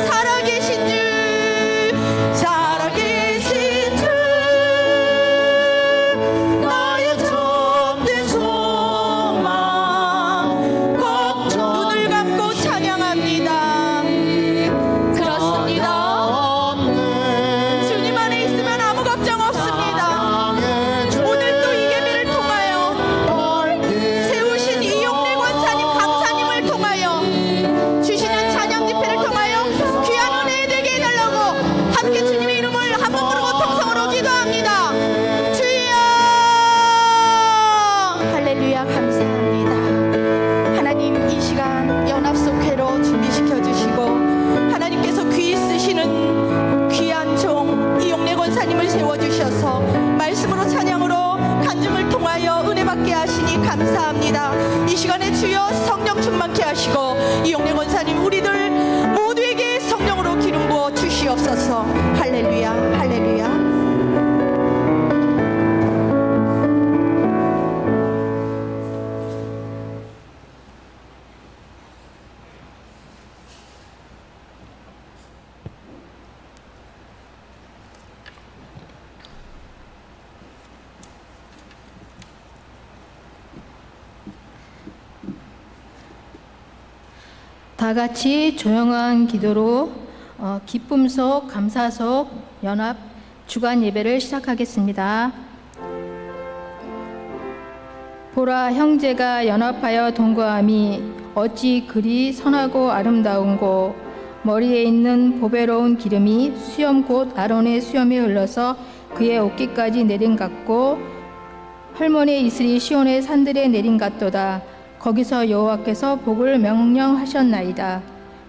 살아계신 주, 살아계신 주, 나의 참된 소망. 꼭 눈을 감고 찬양합니다. 그렇습니다. 주님 안에 있으면 아무 걱정 없습니다. 오늘 또 이 예배를 통하여 세우신 이용래 권사님, 강사님을 통하여 주시는 찬양 집회를 통하여 귀한 은혜 되게 해달라고 함께 주님의 이름을 한 번 부르고 통성으로 기도합니다. 주여, 할렐루야. 감사합니다. 하나님, 이 시간 연합속회로 준비시켜 주시고 하나님께서 귀 쓰시는 귀한 종 이용래 권사님을 세워주셔서 말씀으로 찬양으로 간증을 통하여 은혜 받게 하시니 감사합니다. 이 시간에 주여 성령 충만케 하시고 이용래 권사님 우리들 모두에게 성령으로 기름 부어 주시옵소서. 할렐루야, 할렐루야. 다 같이 조용한 기도로 기쁨 속 감사 속 연합 주간 예배를 시작하겠습니다. 보라, 형제가 연합하여 동거함이 어찌 그리 선하고 아름다운고. 머리에 있는 보배로운 기름이 수염 곧 아론의 수염에 흘러서 그의 어깨까지 내린 같고 헐몬의 이슬이 시온의 산들에 내린 같도다. 거기서 여호와께서 복을 명령하셨나이다.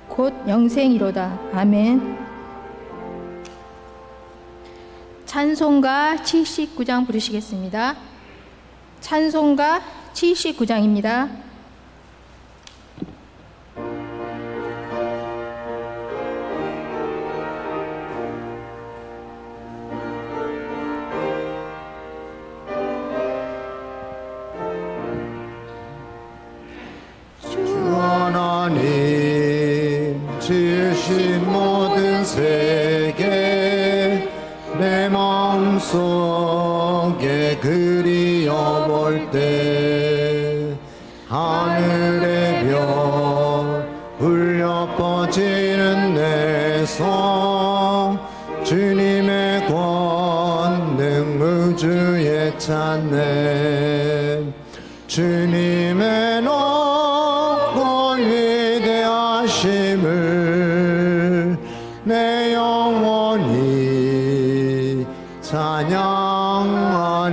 곧 영생이로다. 아멘. 찬송가 79장 부르시겠습니다. 찬송가 79장입니다. 하나님 지으신 모든 세계 내 마음속에 그리워볼 때 하늘의 별 울려 퍼지는 내 성 주님의 권능 우주에 찾네. 주님의 높고 위대하심을 내 영혼이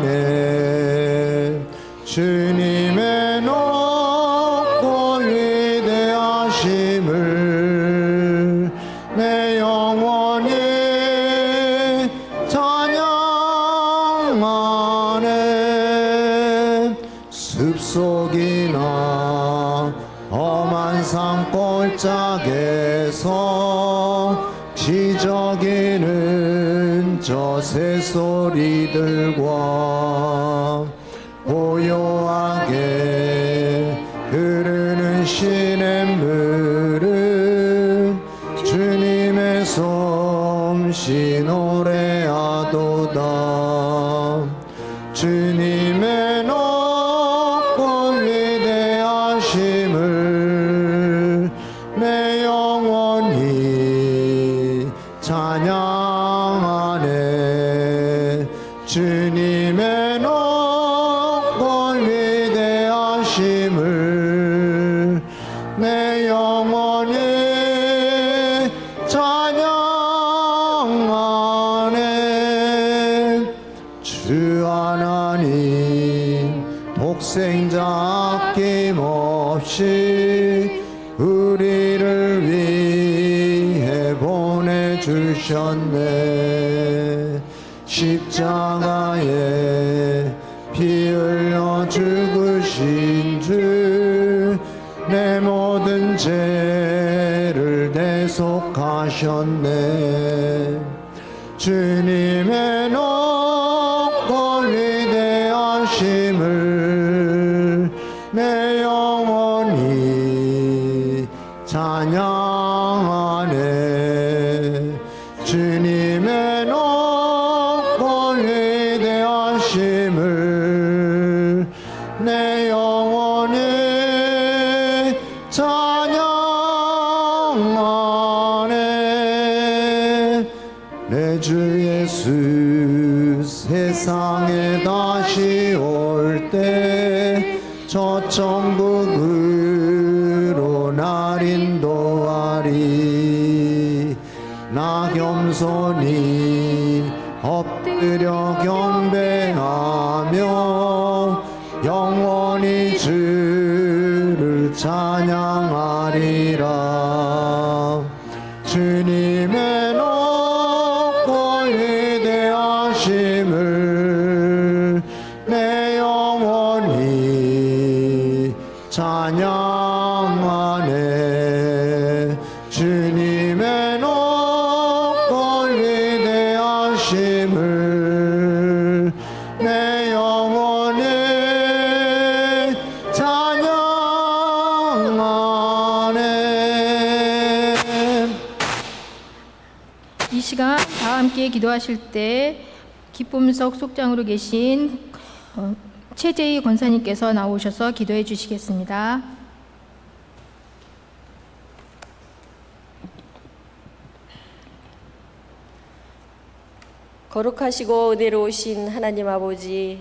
찬양하네. 주님의 높고 위대하심을 내 영혼이 찬양하네. 숲속이나 험한 산골짜기에서 지저귀는 저 새소리들과 고요하게 흐르는 시냇물은 주님의 솜씨 노래하도다. 주님의 높고 위대하심을 내 영혼이 찬양하네. 주님의 높고 위대하심을 내 영혼이 찬양하네. 주 하나님 독생자 아낌없이 우리를 위해 보내주셨네. 십자가에 피 흘려 죽으신 주 내 모든 죄를 대속하셨네. 주님의 높고 위대하심을 내 영혼이 찬양하네. 내 주 예수 세상에 다시 올 때 저천국으로 날 인도하리. 나 겸손히 엎드려 경배하며 영원히 주를 찬양하리라. 주님의 높고 위대하심을 내 영혼이 찬양하네. 주님의 높고 위대하심을 내 영혼이 찬양하네. 이 시간 다 함께 기도하실 때 기쁨석 속장으로 계신 최재희 권사님께서 나오셔서 기도해 주시겠습니다. 거룩하시고 은혜로우신 하나님 아버지,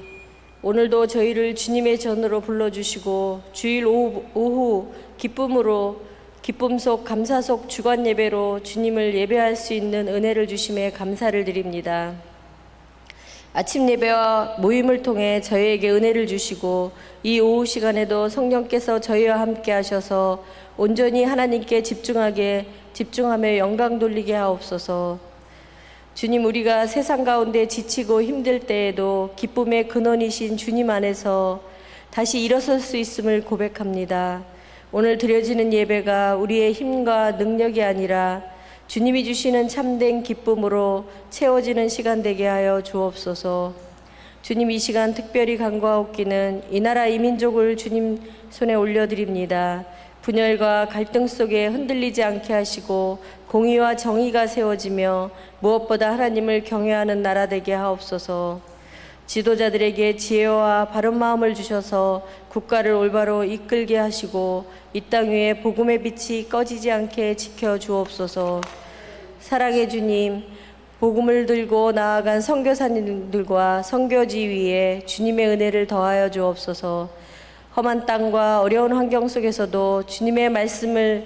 오늘도 저희를 주님의 전으로 불러주시고 주일 오후 기쁨으로 기쁨 속 감사 속 주간 예배로 주님을 예배할 수 있는 은혜를 주심에 감사를 드립니다. 아침 예배와 모임을 통해 저희에게 은혜를 주시고 이 오후 시간에도 성령께서 저희와 함께 하셔서 온전히 하나님께 집중하며 영광 돌리게 하옵소서. 주님, 우리가 세상 가운데 지치고 힘들 때에도 기쁨의 근원이신 주님 안에서 다시 일어설 수 있음을 고백합니다. 오늘 드려지는 예배가 우리의 힘과 능력이 아니라 주님이 주시는 참된 기쁨으로 채워지는 시간 되게 하여 주옵소서. 주님, 이 시간 특별히 간구하옵기는 이 나라 이 민족을 주님 손에 올려드립니다. 분열과 갈등 속에 흔들리지 않게 하시고 공의와 정의가 세워지며 무엇보다 하나님을 경외하는 나라 되게 하옵소서. 지도자들에게 지혜와 바른 마음을 주셔서 국가를 올바로 이끌게 하시고 이 땅 위에 복음의 빛이 꺼지지 않게 지켜 주옵소서. 사랑의 주님, 복음을 들고 나아간 선교사님들과 선교지 위에 주님의 은혜를 더하여 주옵소서. 험한 땅과 어려운 환경 속에서도 주님의 말씀을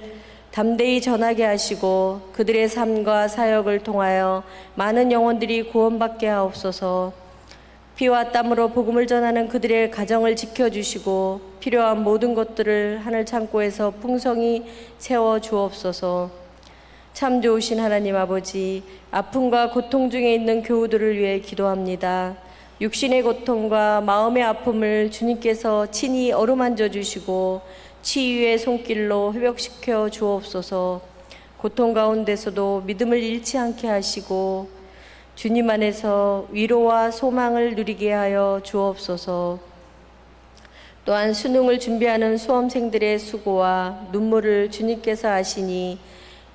담대히 전하게 하시고 그들의 삶과 사역을 통하여 많은 영혼들이 구원받게 하옵소서. 피와 땀으로 복음을 전하는 그들의 가정을 지켜주시고 필요한 모든 것들을 하늘 창고에서 풍성히 채워 주옵소서. 참 좋으신 하나님 아버지, 아픔과 고통 중에 있는 교우들을 위해 기도합니다. 육신의 고통과 마음의 아픔을 주님께서 친히 어루만져 주시고 치유의 손길로 회복시켜 주옵소서. 고통 가운데서도 믿음을 잃지 않게 하시고 주님 안에서 위로와 소망을 누리게 하여 주옵소서. 또한 수능을 준비하는 수험생들의 수고와 눈물을 주님께서 아시니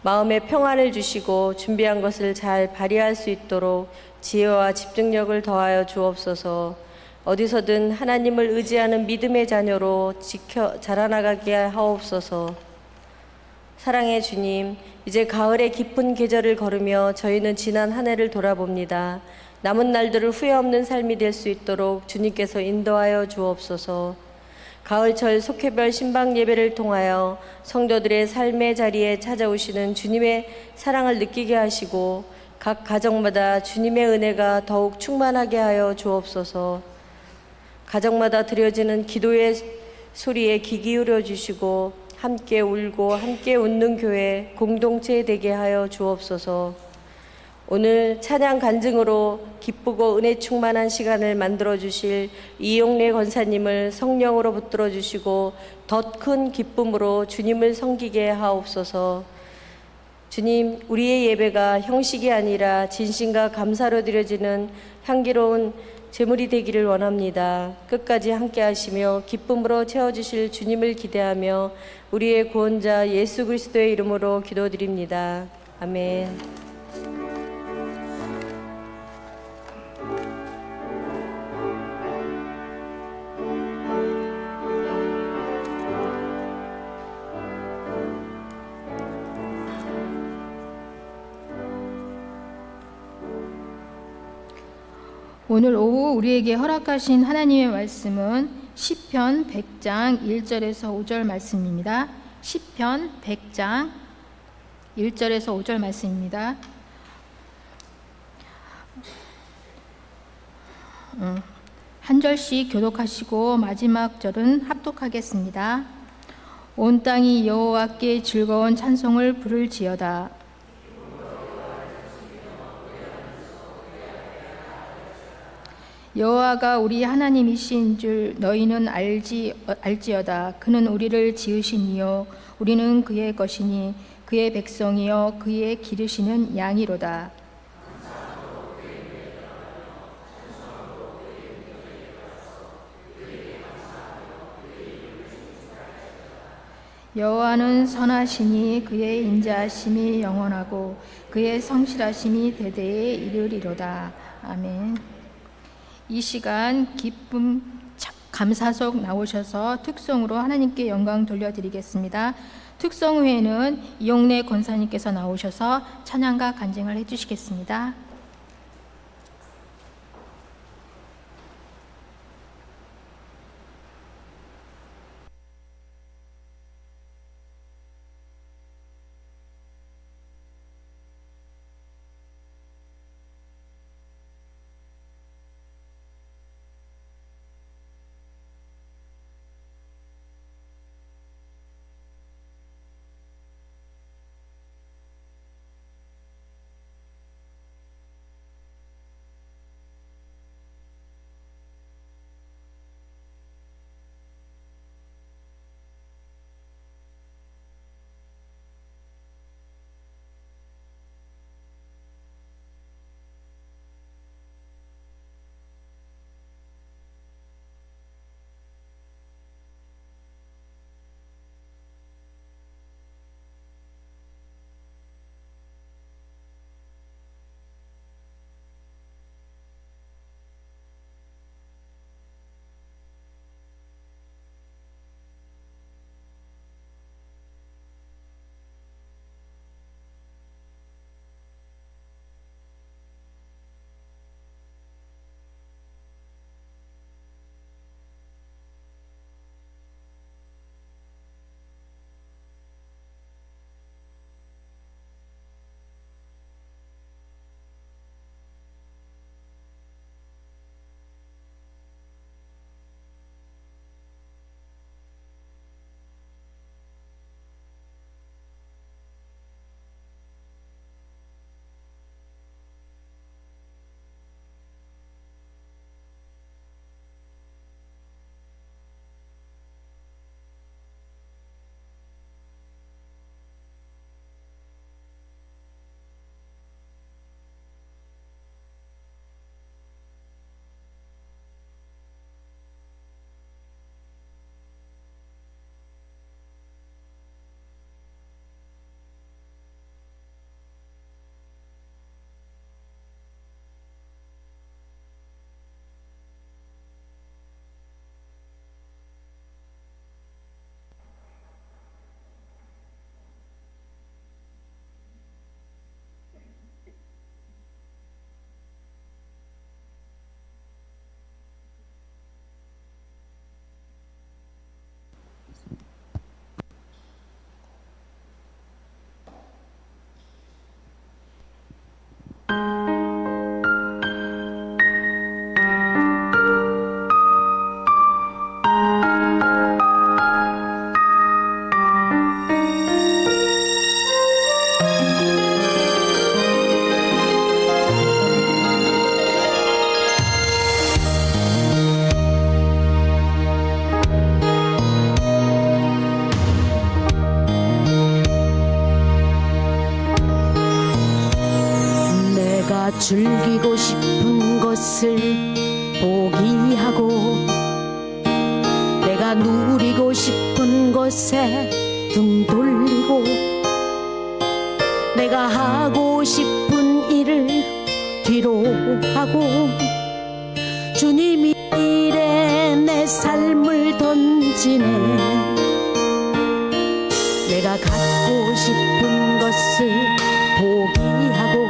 마음의 평안을 주시고 준비한 것을 잘 발휘할 수 있도록 지혜와 집중력을 더하여 주옵소서. 어디서든 하나님을 의지하는 믿음의 자녀로 자라나가게 하옵소서. 사랑의 주님, 이제 가을의 깊은 계절을 걸으며 저희는 지난 한 해를 돌아봅니다. 남은 날들을 후회 없는 삶이 될 수 있도록 주님께서 인도하여 주옵소서. 가을철 속회별 신방 예배를 통하여 성도들의 삶의 자리에 찾아오시는 주님의 사랑을 느끼게 하시고 각 가정마다 주님의 은혜가 더욱 충만하게 하여 주옵소서. 가정마다 드려지는 기도의 소리에 귀 기울여 주시고 함께 울고 함께 웃는 교회 공동체 되게 하여 주옵소서. 오늘 찬양 간증으로 기쁘고 은혜 충만한 시간을 만들어 주실 이용래 권사님을 성령으로 붙들어 주시고 더 큰 기쁨으로 주님을 섬기게 하옵소서. 주님, 우리의 예배가 형식이 아니라 진심과 감사로 드려지는 향기로운 제물이 되기를 원합니다. 끝까지 함께 하시며 기쁨으로 채워주실 주님을 기대하며 우리의 구원자 예수 그리스도의 이름으로 기도드립니다. 아멘. 오늘 오후 우리에게 허락하신 하나님의 말씀은 시편 100장 1절에서 5절 말씀입니다. 시편 100장 1절에서 5절 말씀입니다. 한 절씩 교독하시고 마지막 절은 합독하겠습니다. 온 땅이 여호와께 즐거운 찬송을 부를지어다. 여호와가 우리 하나님이신 줄 너희는 알지어다. 그는 우리를 지으신 이요 우리는 그의 것이니 그의 백성이요 그의 기르시는 양이로다. 여호와는 선하시니 그의 인자하심이 영원하고 그의 성실하심이 대대에 이르리로다. 아멘. 이 시간 기쁨 감사석 나오셔서 특송으로 하나님께 영광 돌려드리겠습니다. 특송 후에는 이용래 권사님께서 나오셔서 찬양과 간증을 해주시겠습니다. 즐기고 싶은 것을 포기하고 내가 누리고 싶은 것에 등 돌리고 내가 하고 싶은 일을 뒤로 하고 주님 일에 내 삶을 던지네. 내가 갖고 싶은 것을 포기하고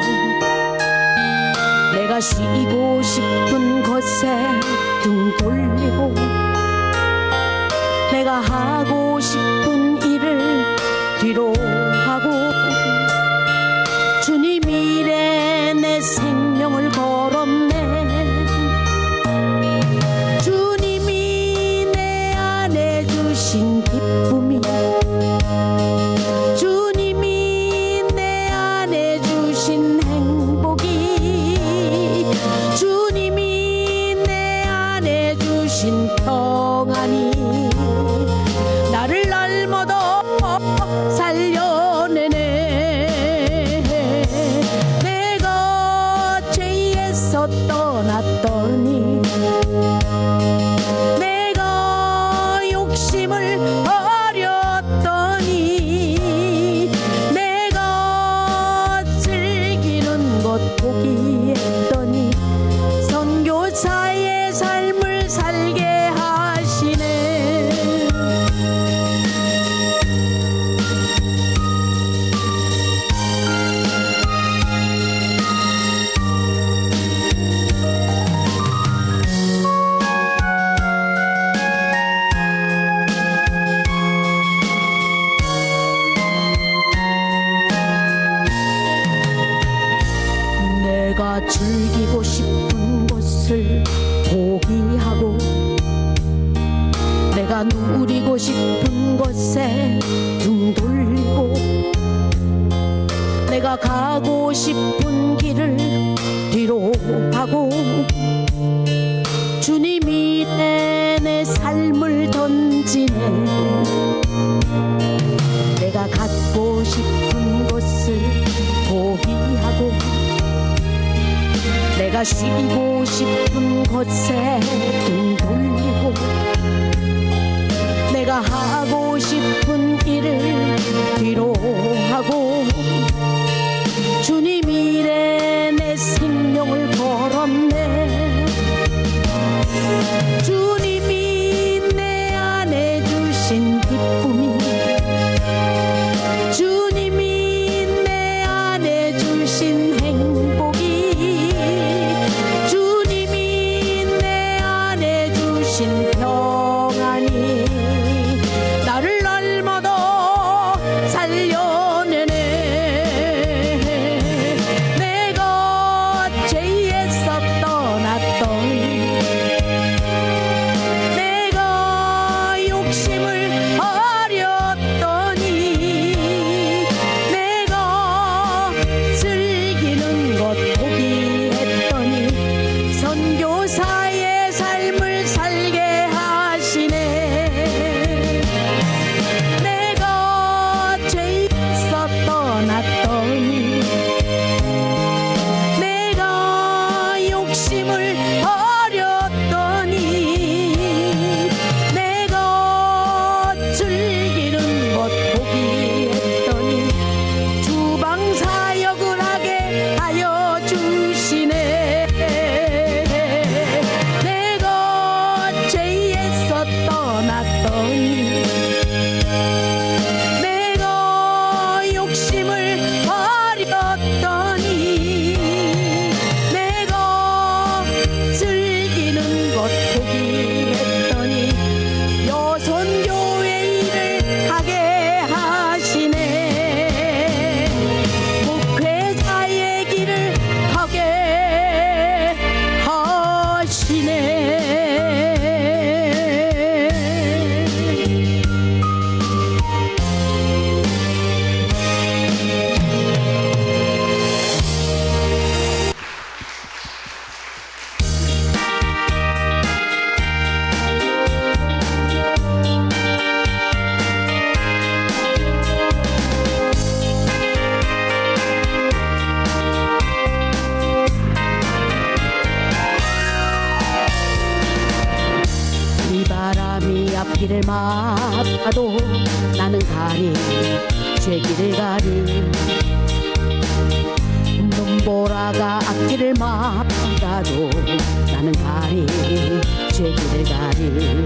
내가 쉬고 싶은 곳에 등 돌리고 내가 하고 싶은 일을 뒤로 하고 주님 일에 내 생명을 걸었네. 주님이 내 안에 주신 기쁨이 주님이 내 안에 주신 행복이 주님이 내 안에 주신 평안이 나를 날마다 살려내네. 내가 죄에서 떠났더니 내가 욕심을 버렸더니 내가 즐기는 것 포기했더니 선교사의 삶을 살게 하시네. 내가 즐기고 싶은 것을 포기하고 내가 누리고 싶은 것에 등 돌리고 내가 가고 싶은 길을 뒤로 하고 주님이 내 삶을 던지네. 내가 갖고 싶은 것을 포기하고 내가 쉬고 싶은 곳에 등 돌리고 내가 하고 싶은 일을 뒤로 하고 주님 일에 내 생명을 걸었네. 주님이 내 안에 주신 기쁨이 주님이 내 안에 주신 행복이 주님이 내 안에 주신 평안이 나를 날마다 살려내네. 내가 죄에서 떠났더니 내가 욕심을 버렸더니 내가 즐기는 것 포기했더니 선교사의 삶을 살게 하시네. 내가 죄에서 떠났더니 내가 욕심을 버렸더니 내가 즐기는 것 포기했더니 주방 사역을 하게 하여 주시네. 내가 죄에서 떠났더니 내가 욕심을 버렸더니 내가 즐기는 것 포기했더니 여선교회 일을 하게 하시네. 목회자의 길을 하게 하시네. 이 바람이 앞길을 막아도 나는 가리 죄길을 가리 눈보라가 앞길을 막아도 나는 가리 죄길을 가리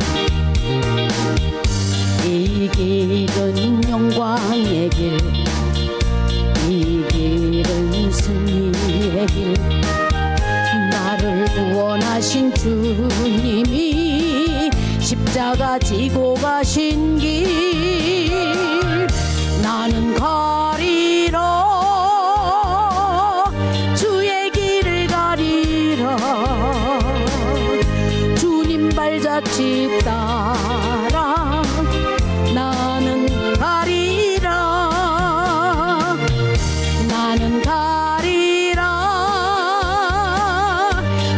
이 길은 영광의 길 이 길은 승리의 길 나를 구원 십자가 지고 가신 길 나는 가리라 주의 길을 가리라 주님 발자취 따라 나는 가리라 나는 가리라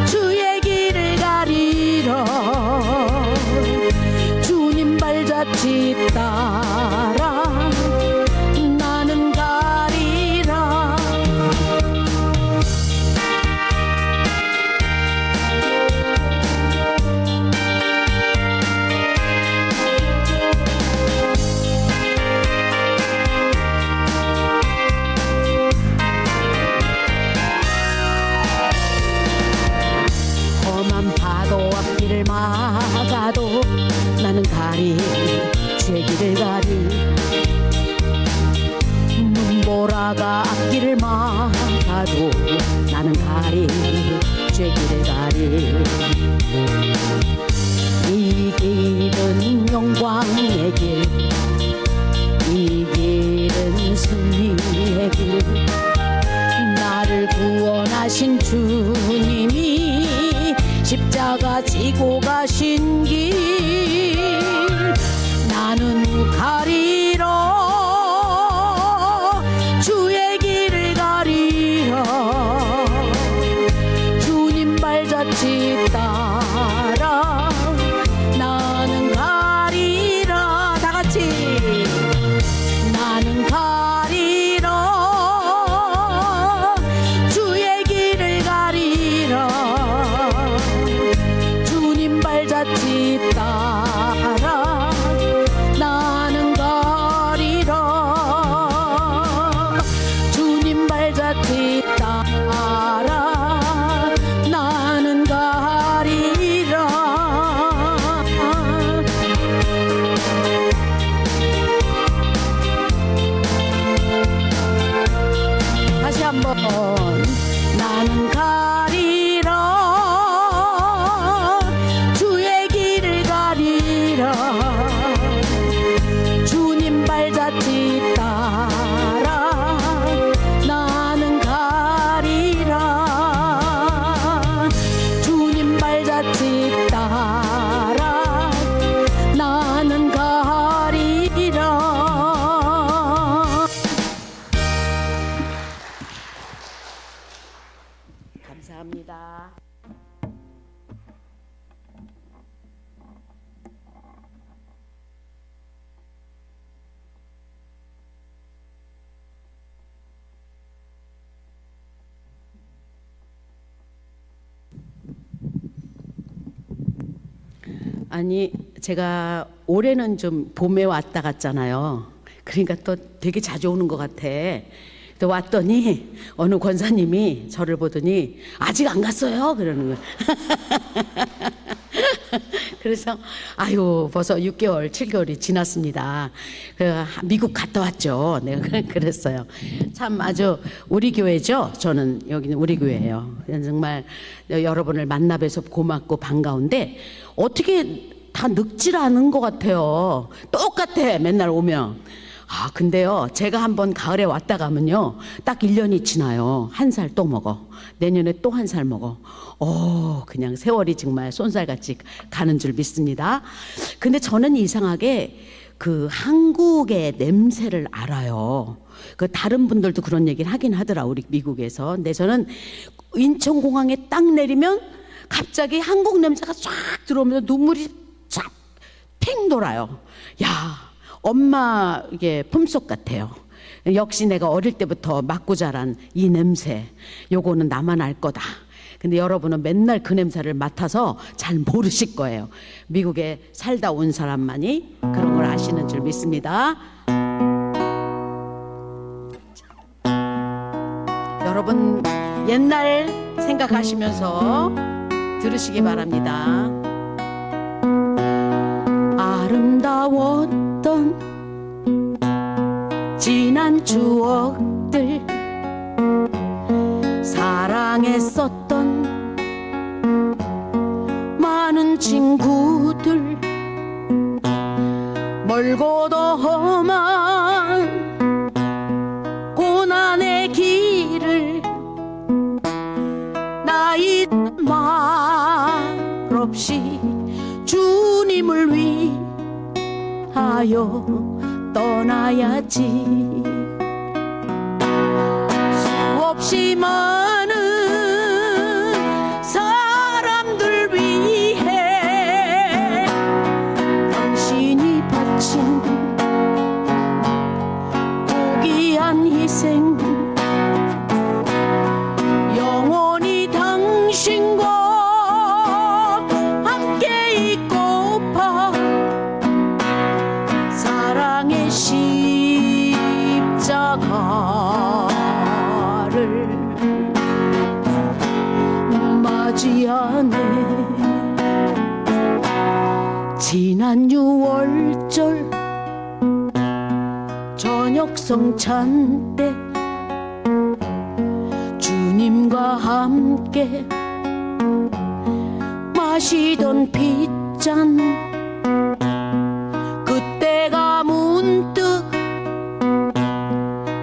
주의 길을 가리라 주님 발자취 따라 나는 가리라 험한 파도 앞길을 막아도 나는 가리 주의 길을 가리 눈보라가 앞길을 막아도 나는 가리 주의 길을 가리 이 길은 영광의 길 이 길은 승리의 길 나를 구원하신 주님이 십자가 지고 가신 길 나는 가리라 주의 길을 가리라 주님 발자취 따라 나는 가리라 다 같이 나는 가리라 주의 길을 가리라 주님 발자취 따라 나는 가리라 주님 발자취 따라 나는 가리라 다시 한번 나는 가리라 주의 길을 가리라 주님 발자취 따라 나는 가리라 주님 발자취 따라 나는 가리라 감사합니다. 아니 제가 올해는 좀 봄에 왔다 갔잖아요. 그러니까 또 되게 자주 오는 것 같아. 또 왔더니 어느 권사님이 저를 보더니 아직 안 갔어요 그러는 거예요. 그래서 아유 벌써 6개월 7개월이 지났습니다. 미국 갔다 왔죠. 내가 그랬어요. 참 아주 우리 교회죠. 저는 여기는 우리 교회예요. 정말 여러분을 만나 뵈서 고맙고 반가운데 어떻게 다 늙질 않은 것 같아요. 똑같아 맨날 오면. 아 근데요 제가 한번 가을에 왔다 가면요 딱 1년이 지나요. 한 살 또 먹어. 내년에 또 한 살 먹어. 그냥 세월이 정말 쏜살같이 가는 줄 믿습니다. 근데 저는 이상하게 그 한국의 냄새를 알아요. 그 다른 분들도 그런 얘기를 하긴 하더라 우리 미국에서. 근데 저는 인천공항에 딱 내리면 갑자기 한국 냄새가 쫙 들어오면서 눈물이 쫙 핑 돌아요. 야 엄마 이게 품속 같아요. 역시 내가 어릴 때부터 맡고 자란 이 냄새 요거는 나만 알 거다. 근데 여러분은 맨날 그 냄새를 맡아서 잘 모르실 거예요. 미국에 살다 온 사람만이 그런 걸 아시는 줄 믿습니다. 여러분 옛날 생각하시면서 들으시기 바랍니다. 아름다웠던 지난 추억들 사랑했었던 많은 친구들 없이 주님을 위하여 떠나야지. 수없이 많은 사람들 위해 당신이 바친 고귀한 희생, 영원히 당신과 함께 있고파 사랑의 십자가를 맞이하네. 지난 6월절 저녁 성찬 때 주님과 함께 마시던 빗잔, 그때가 문득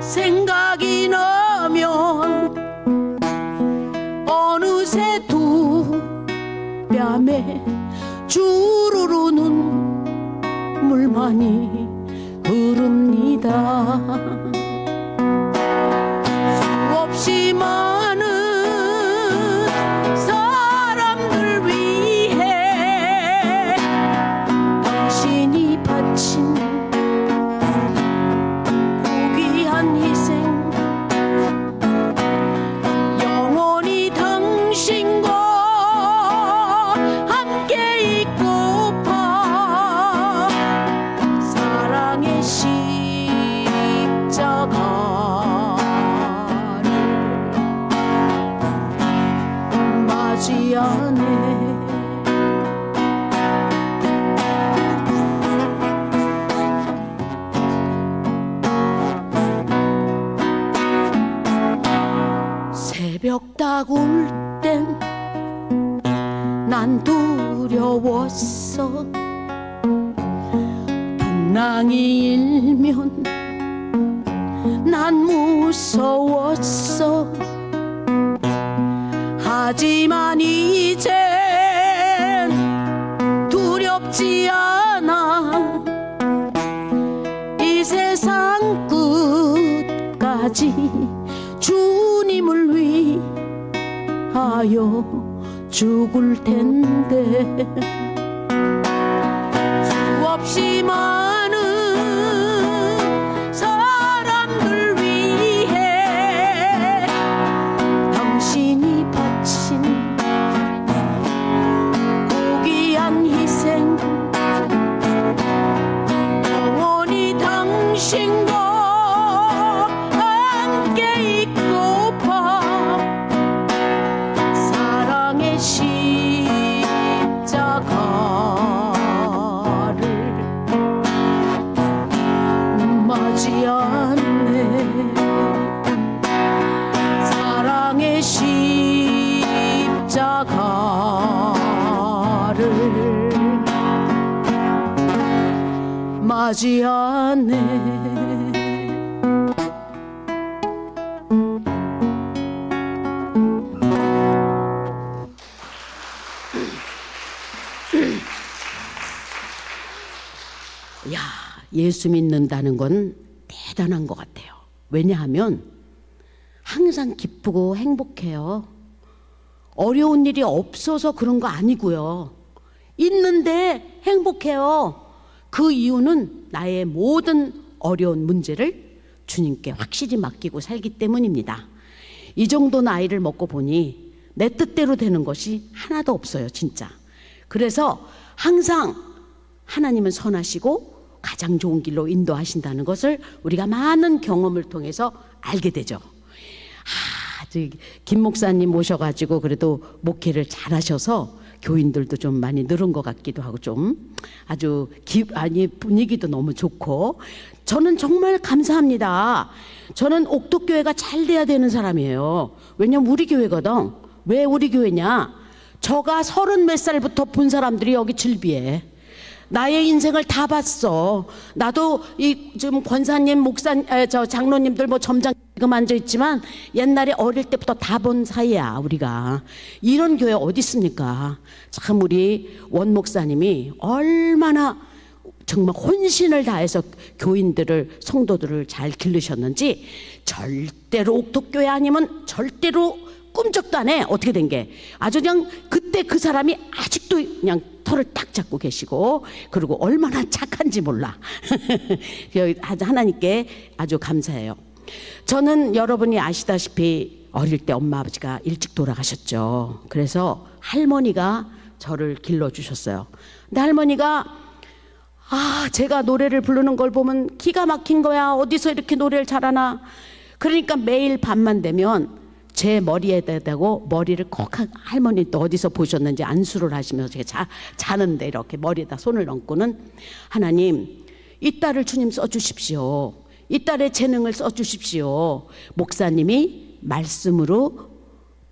생각이 나면 어느새 두 뺨에 주르르 눈물만이 흐릅니다. 수없이 많은 사람들 위해 당신이 바친 고귀한 희생, 영원히 당신과 함께 있고파 사랑의 십자가를 맞이하네. 새벽 다굴 땐 난 두려웠어. 풍랑이 일면 난 무서웠어. 하지만 이젠 두렵지 않아. 이 세상 끝까지 주님을 위하여 죽을 텐데. 수없이 많은 사람들 위해 당신이 바친 고귀한 희생, 영원히 당신과 함께 있고파 사랑의 십자가를 맞이하네. 사랑의 십자가를 맞이하네. 야, 예수 믿는다는 건 대단한 것 같아요. 왜냐하면 항상 기쁘고 행복해요. 어려운 일이 없어서 그런 거 아니고요. 있는데 행복해요. 그 이유는 나의 모든 어려운 문제를 주님께 확실히 맡기고 살기 때문입니다. 이 정도 나이를 먹고 보니 내 뜻대로 되는 것이 하나도 없어요, 진짜. 그래서 항상 하나님은 선하시고 가장 좋은 길로 인도하신다는 것을 우리가 많은 경험을 통해서 알게 되죠. 김 목사님 모셔가지고 그래도 목회를 잘하셔서 교인들도 좀 많이 늘은 것 같기도 하고 좀 아주 분위기도 너무 좋고 저는 정말 감사합니다. 저는 옥독교회가 잘 돼야 되는 사람이에요. 왜냐면 우리 교회거든. 왜 우리 교회냐? 저가 30몇 살부터 본 사람들이 여기 즐비해. 나의 인생을 다 봤어. 나도 이 지금 권사님, 장로님들, 점장 지금 앉아있지만 옛날에 어릴 때부터 다 본 사이야 우리가. 이런 교회 어디 있습니까? 참 우리 원 목사님이 얼마나 정말 혼신을 다해서 교인들을 성도들을 잘 기르셨는지 절대로 옥독교회 아니면 절대로 꿈쩍도 안 해. 어떻게 된 게 아주 그냥 그때 그 사람이 아직도 그냥 털을 딱 잡고 계시고 그리고 얼마나 착한지 몰라. 하나님께 아주 감사해요. 저는 여러분이 아시다시피 어릴 때 엄마 아버지가 일찍 돌아가셨죠. 그래서 할머니가 저를 길러주셨어요. 근데 할머니가 제가 노래를 부르는 걸 보면 기가 막힌 거야. 어디서 이렇게 노래를 잘하나. 그러니까 매일 밤만 되면 제 머리에다 대고 머리를 콕 할머니 또 어디서 보셨는지 안수를 하시면서 제가 자는데 이렇게 머리에다 손을 얹고는 하나님 이 딸을 주님 써주십시오. 이 딸의 재능을 써주십시오. 목사님이 말씀으로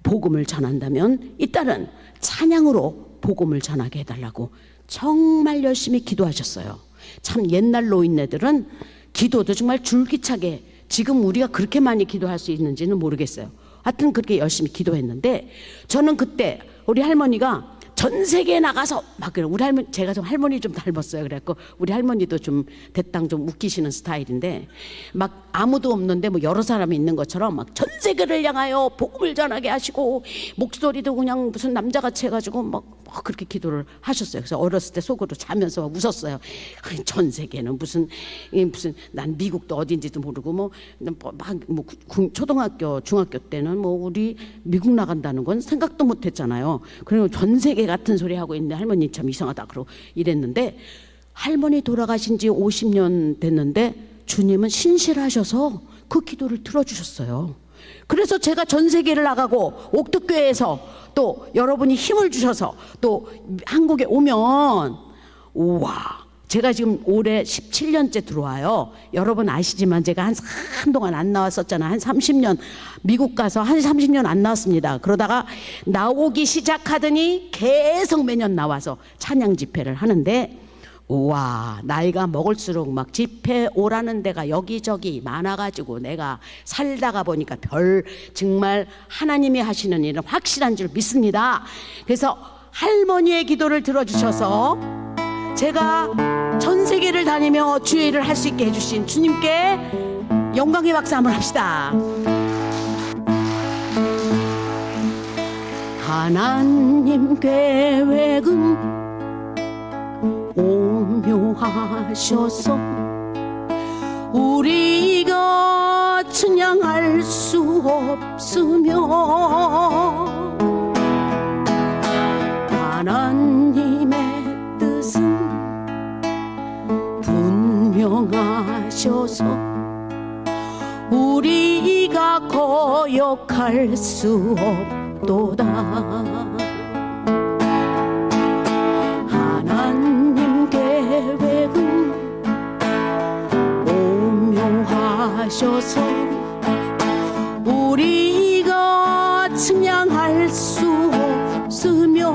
복음을 전한다면 이 딸은 찬양으로 복음을 전하게 해달라고 정말 열심히 기도하셨어요. 참 옛날 노인네들은 기도도 정말 줄기차게 지금 우리가 그렇게 많이 기도할 수 있는지는 모르겠어요. 하여튼 그렇게 열심히 기도했는데 저는 그때 우리 할머니가 전 세계에 나가서 막 그래. 우리 할머니 제가 좀 할머니 좀 닮았어요. 그래갖고 우리 할머니도 좀 대땅 좀 웃기시는 스타일인데 막 아무도 없는데 뭐 여러 사람이 있는 것처럼 막 전 세계를 향하여 복음을 전하게 하시고 목소리도 그냥 무슨 남자같이 해가지고 막 그렇게 기도를 하셨어요. 그래서 어렸을 때 속으로 자면서 막 웃었어요. 전 세계는 무슨 난 미국도 어딘지도 모르고 뭐 초등학교 중학교 때는 뭐 우리 미국 나간다는 건 생각도 못했잖아요. 그리고 전 세계 같은 소리 하고 있는데 할머니 참 이상하다 그러고 이랬는데 할머니 돌아가신 지 50년 됐는데 주님은 신실하셔서 그 기도를 들어주셨어요. 그래서 제가 전 세계를 나가고 옥徳교회에서 또 여러분이 힘을 주셔서 또 한국에 오면 우와 제가 지금 올해 17년째 들어와요. 여러분 아시지만 제가 한동안 안 나왔었잖아요. 한 30년 미국 가서 한 30년 안 나왔습니다. 그러다가 나오기 시작하더니 계속 매년 나와서 찬양 집회를 하는데 우와 나이가 먹을수록 막 집회 오라는 데가 여기저기 많아가지고 내가 살다가 보니까 정말 하나님이 하시는 일은 확실한 줄 믿습니다. 그래서 할머니의 기도를 들어주셔서 제가 전 세계를 다니며 주의 일을 할 수 있게 해주신 주님께 영광의 박수 한번 합시다. 하나님 계획은 오묘하셔서 우리가 찬양할 수 없으며 하나님의 뜻은 분명하셔서 우리가 거역할 수 없도다. 하나님 계획은 오묘하셔서 우리가 찬양할 수 없으며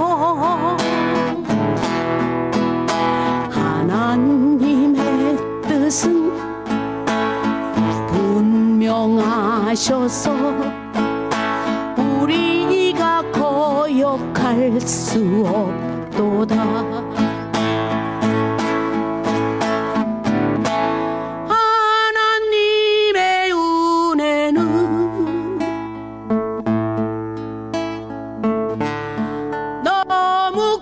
하나님의 뜻은 분명하셔서 우리가 거역할 수 없도다. 하나님의 은혜는 너무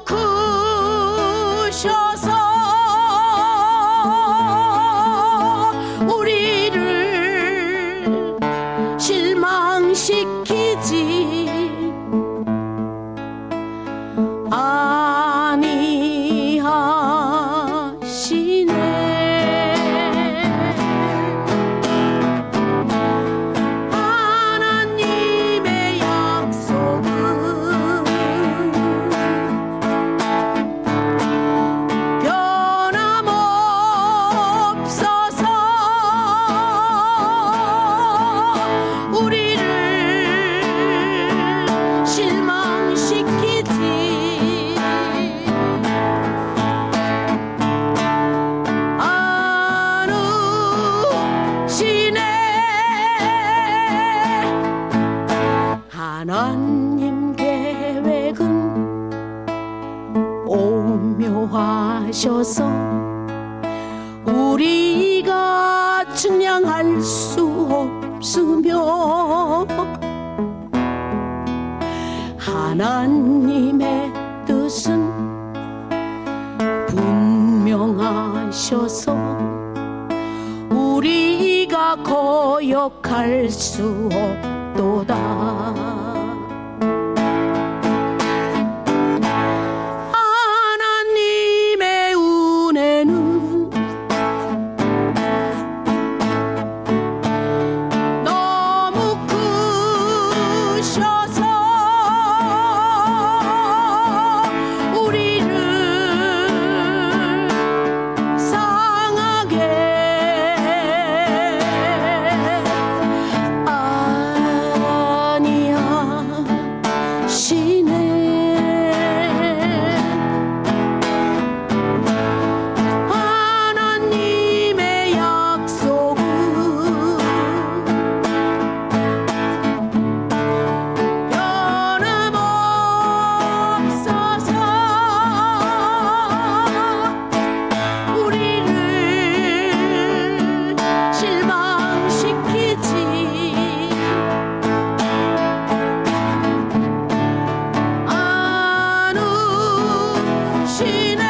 크셔서 우리를 실망시키지 아니하시네. 하나님 계획은 오묘하셔서 우리가 측량할 수 없으며 하나님의 뜻은 분명하셔서 우리가 거역할 수 없도다. 하나님의 은혜는 너무 크셔서 우리를 상하게 하나님의 약속은 변함없어서 우리를 실망시키지 않으시네.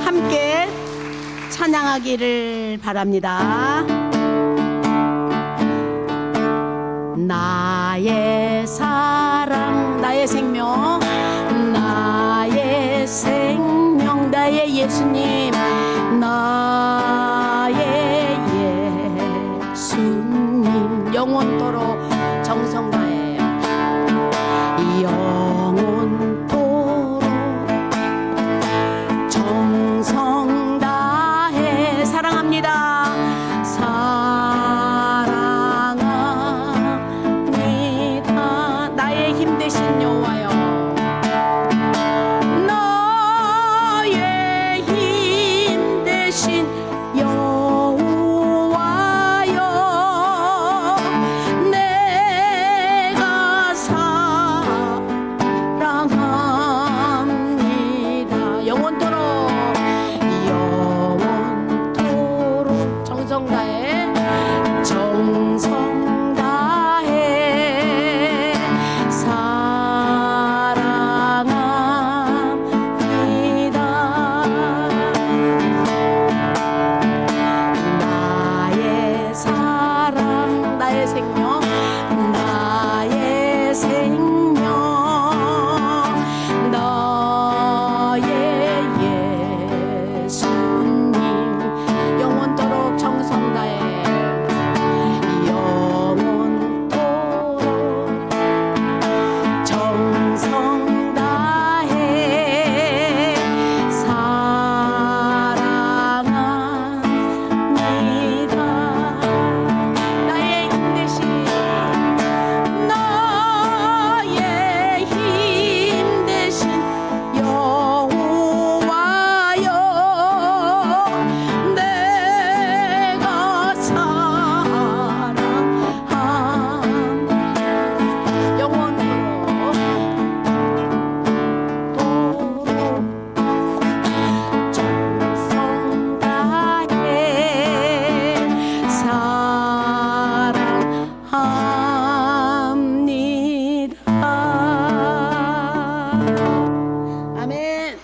함께 찬양하기를 바랍니다. 나의 사랑, 나의 생명, 나의 생명, 나의 예수님, 나의 예수님, 영원토록 정성 다해, 영원토록 정성 다해 사랑합니다. 사랑합니다. 나의 힘 되신 여호와여, 나의 힘 대신 여호와여, 내가 사랑합니다. 영원토록 영원토록 정성 다해, 정성 다해 사랑합니다. 나의 사랑, 나의 생명, 나의 생명, 나의 예수님, 영원토록 정성 다해, 영원토록 정성 다해 사랑합니다. 나의 힘 대신, 나의 힘 대신 여호와여, 내가 사랑합니다. 영원토록 정성 다해 사랑합니다. 아멘.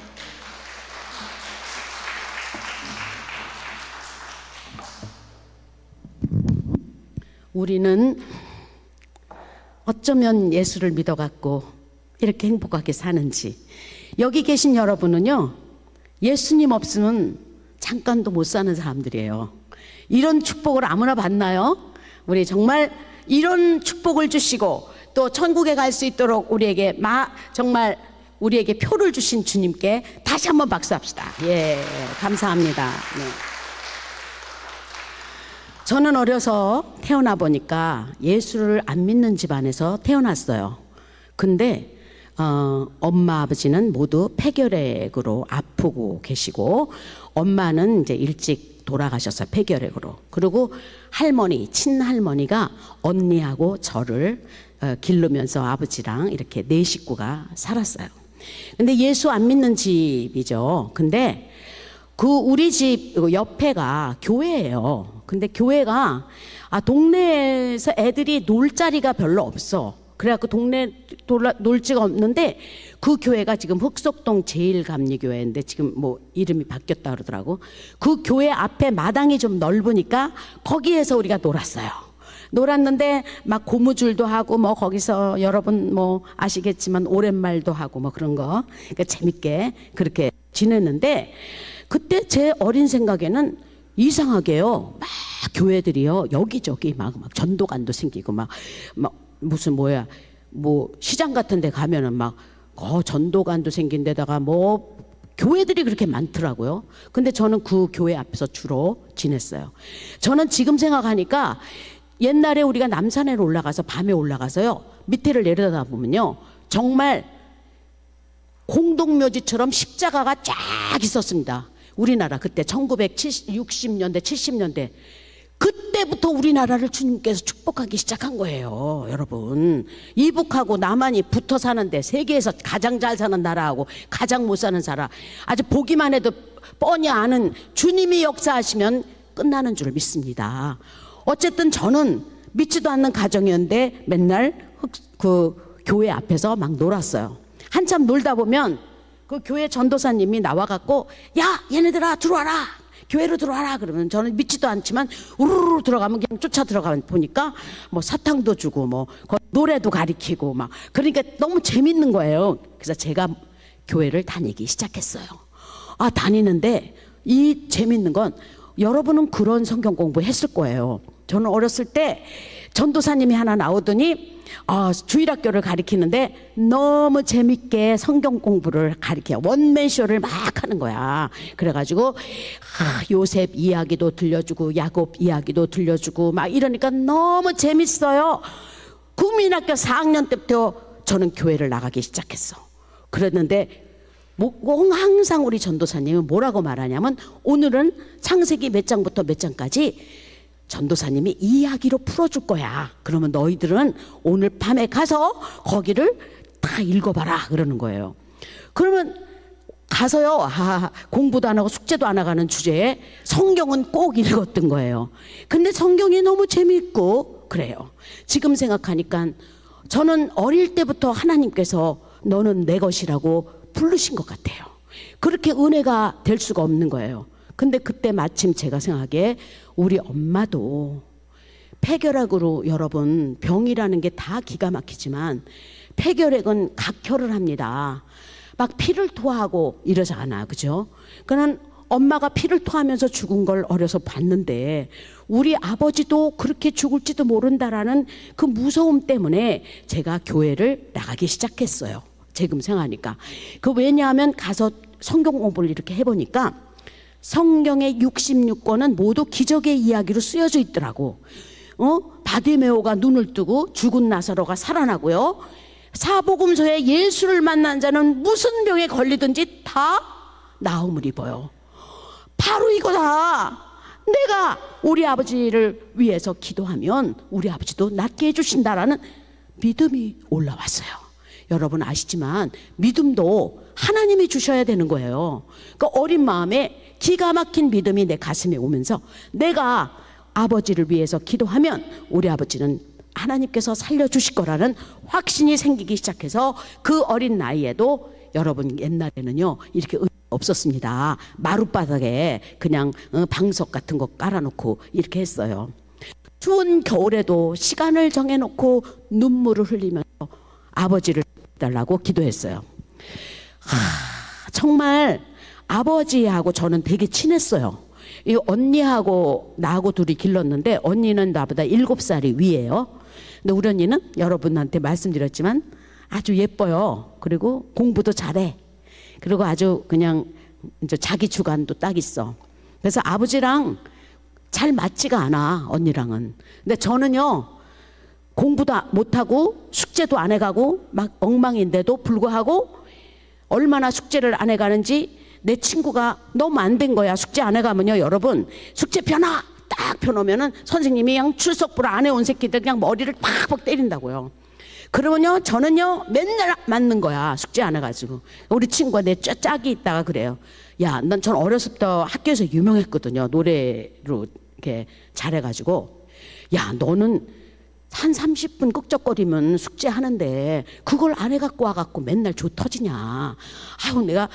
우리는 어쩌면 예수를 믿어갖고 이렇게 행복하게 사는지, 여기 계신 여러분은요, 예수님 없으면 잠깐도 못 사는 사람들이에요. 이런 축복을 아무나 받나요? 우리 정말 이런 축복을 주시고 또 천국에 갈 수 있도록 우리에게 정말 우리에게 표를 주신 주님께 다시 한번 박수합시다. 예, 감사합니다. 네. 저는 어려서 태어나 보니까 예수를 안 믿는 집안에서 태어났어요. 근데 엄마 아버지는 모두 폐결핵으로 아프고 계시고 엄마는 이제 일찍 돌아가셨어요. 폐결핵으로. 그리고 할머니, 친할머니가 언니하고 저를 기르면서 아버지랑 이렇게 네 식구가 살았어요. 근데 예수 안 믿는 집이죠. 근데 그 우리 집 옆에가 교회예요. 근데 교회가 동네에서 애들이 놀 자리가 별로 없어. 그래갖고 동네 놀 지가 없는데 그 교회가 지금 흑석동 제일감리교회인데 지금 뭐 이름이 바뀌었다 그러더라고. 그 교회 앞에 마당이 좀 넓으니까 거기에서 우리가 놀았어요. 놀았는데 막 고무줄도 하고 뭐 거기서 여러분 뭐 아시겠지만 오랜말도 하고 뭐 그런 거 그러니까 재밌게 그렇게 지냈는데 그때 제 어린 생각에는 이상하게요. 막 교회들이요 여기저기 막 전도관도 생기고 막 무슨 뭐 시장 같은 데 가면은 막 전도관도 생긴 데다가 뭐 교회들이 그렇게 많더라고요. 근데 저는 그 교회 앞에서 주로 지냈어요. 저는 지금 생각하니까 옛날에 우리가 남산에 올라가서 밤에 올라가서요 밑에를 내려다 보면요 정말 공동묘지처럼 십자가가 쫙 있었습니다. 우리나라 그때 1960년대 70년대 그때부터 우리나라를 주님께서 축복하기 시작한 거예요. 여러분 이북하고 남한이 붙어 사는데 세계에서 가장 잘 사는 나라하고 가장 못 사는 나라 아주 보기만 해도 뻔히 아는 주님이 역사하시면 끝나는 줄 믿습니다. 어쨌든 저는 믿지도 않는 가정이었는데 맨날 그 교회 앞에서 막 놀았어요. 한참 놀다 보면 그 교회 전도사님이 나와갖고 야 얘네들아 들어와라 교회로 들어와라 그러면 저는 믿지도 않지만 우르르 들어가면 그냥 쫓아 들어가면 보니까 뭐 사탕도 주고 뭐 노래도 가리키고 막 그러니까 너무 재밌는 거예요. 그래서 제가 교회를 다니기 시작했어요. 다니는데 이 재밌는 건 여러분은 그런 성경 공부 했을 거예요. 저는 어렸을 때 전도사님이 하나 나오더니 주일학교를 가리키는데 너무 재밌게 성경 공부를 가리켜요. 원맨쇼를 막 하는 거야. 그래가지고 요셉 이야기도 들려주고 야곱 이야기도 들려주고 막 이러니까 너무 재밌어요. 국민학교 4학년 때부터 저는 교회를 나가기 시작했어. 그랬는데 항상 우리 전도사님은 뭐라고 말하냐면 오늘은 창세기 몇 장부터 몇 장까지 전도사님이 이야기로 풀어줄 거야. 그러면 너희들은 오늘 밤에 가서 거기를 다 읽어봐라 그러는 거예요. 그러면 가서요 공부도 안 하고 숙제도 안 하가는 주제에 성경은 꼭 읽었던 거예요. 근데 성경이 너무 재미있고 그래요. 지금 생각하니까 저는 어릴 때부터 하나님께서 너는 내 것이라고 부르신 것 같아요. 그렇게 은혜가 될 수가 없는 거예요. 근데 그때 마침 제가 생각하기에 우리 엄마도 폐결핵으로 여러분 병이라는 게 다 기가 막히지만 폐결핵은 각혈을 합니다. 막 피를 토하고 이러잖아, 그죠? 그러니까 엄마가 피를 토하면서 죽은 걸 어려서 봤는데 우리 아버지도 그렇게 죽을지도 모른다라는 그 무서움 때문에 제가 교회를 나가기 시작했어요. 지금 생각하니까. 왜냐하면 가서 성경 공부를 이렇게 해보니까 성경의 66권은 모두 기적의 이야기로 쓰여져 있더라고. 바디메오가 눈을 뜨고 죽은 나사로가 살아나고요. 사복음서에 예수를 만난 자는 무슨 병에 걸리든지 다 나음을 입어요. 바로 이거다. 내가 우리 아버지를 위해서 기도하면 우리 아버지도 낫게 해주신다라는 믿음이 올라왔어요. 여러분 아시지만 믿음도 하나님이 주셔야 되는 거예요. 그러니까 어린 마음에 기가 막힌 믿음이 내 가슴에 오면서 내가 아버지를 위해서 기도하면 우리 아버지는 하나님께서 살려주실 거라는 확신이 생기기 시작해서 그 어린 나이에도 여러분 옛날에는요 이렇게 없었습니다. 마룻바닥에 그냥 방석 같은 거 깔아놓고 이렇게 했어요. 추운 겨울에도 시간을 정해놓고 눈물을 흘리면서 아버지를 달라고 기도했어요. 정말 아버지하고 저는 되게 친했어요. 이 언니하고 나하고 둘이 길렀는데 언니는 나보다 7살이 위에요. 근데 우리 언니는 여러분한테 말씀드렸지만 아주 예뻐요. 그리고 공부도 잘해. 그리고 아주 그냥 이제 자기 주관도 딱 있어. 그래서 아버지랑 잘 맞지가 않아, 언니랑은. 근데 저는요 공부도 못하고 숙제도 안 해가고 막 엉망인데도 불구하고 얼마나 숙제를 안 해가는지 내 친구가 너무 안 된 거야. 숙제 안 해가면요, 여러분, 숙제 펴놔 딱 펴놓으면은 선생님이 그냥 출석부를 안 해온 새끼들 그냥 머리를 팍팍 때린다고요. 그러면요, 저는요 맨날 맞는 거야. 숙제 안 해가지고. 우리 친구가 내 짝이 있다가 그래요. 야, 전 어렸을 때 학교에서 유명했거든요. 노래로 이렇게 잘해가지고. 야, 너는 한 30분 끄적거리면 숙제하는데 그걸 안 해갖고 와갖고 맨날 조 터지냐. 아유, 내가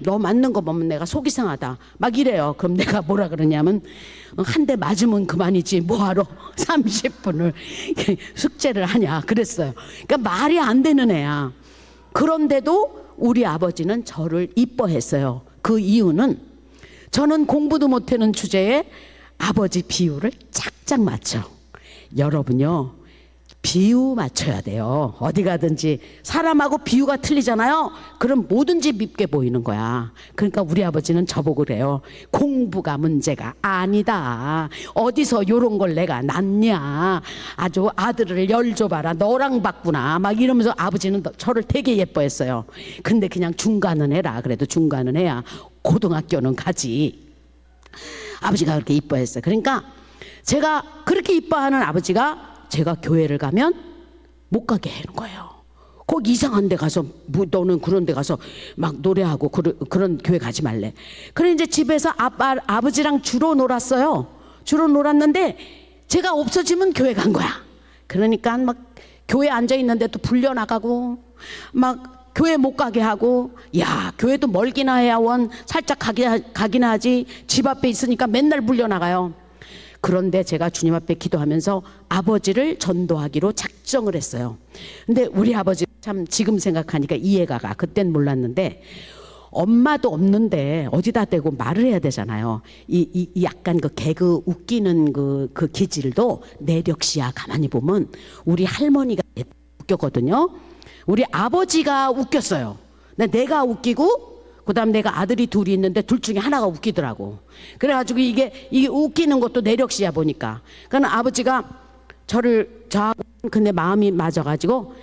너 맞는 거 보면 내가 속이 상하다 막 이래요. 그럼 내가 뭐라 그러냐면, 한 대 맞으면 그만이지 뭐하러 30분을 숙제를 하냐 그랬어요. 그러니까 말이 안 되는 애야. 그런데도 우리 아버지는 저를 이뻐했어요. 그 이유는 저는 공부도 못하는 주제에 아버지 비유를 짝짝 맞춰. 여러분요, 비유 맞춰야 돼요. 어디 가든지 사람하고 비유가 틀리잖아요. 그럼 뭐든지 밉게 보이는 거야. 그러니까 우리 아버지는 저보고 그래요. 공부가 문제가 아니다. 어디서 요런 걸 내가 낳냐. 아주 아들을 열 줘봐라. 너랑 봤구나. 막 이러면서 아버지는 저를 되게 예뻐했어요. 근데 그냥 중간은 해라. 그래도 중간은 해야 고등학교는 가지. 아버지가 그렇게 이뻐했어요. 그러니까 제가 그렇게 이뻐하는 아버지가 제가 교회를 가면 못 가게 하는 거예요. 거기 이상한 데 가서, 너는 그런 데 가서 막 노래하고 그런 교회 가지 말래. 그래 이제 집에서 아버지랑 주로 놀았어요. 주로 놀았는데 제가 없어지면 교회 간 거야. 그러니까 막 교회 앉아 있는데도 불려나가고 막 교회 못 가게 하고, 야, 교회도 멀기나 해야 살짝 가긴 하지. 집 앞에 있으니까 맨날 불려나가요. 그런데 제가 주님 앞에 기도하면서 아버지를 전도하기로 작정을 했어요. 근데 우리 아버지 참 지금 생각하니까 이해가 가. 그땐 몰랐는데, 엄마도 없는데 어디다 대고 말을 해야 되잖아요. 이 약간 그 개그 웃기는 그 기질도 내력시야. 가만히 보면 우리 할머니가 웃겼거든요. 우리 아버지가 웃겼어요. 근데 내가 웃기고 그 다음 내가 아들이 둘이 있는데 둘 중에 하나가 웃기더라고. 그래가지고 이게 웃기는 것도 내력시야 보니까. 그러니까 아버지가 저하고 근데 마음이 맞아가지고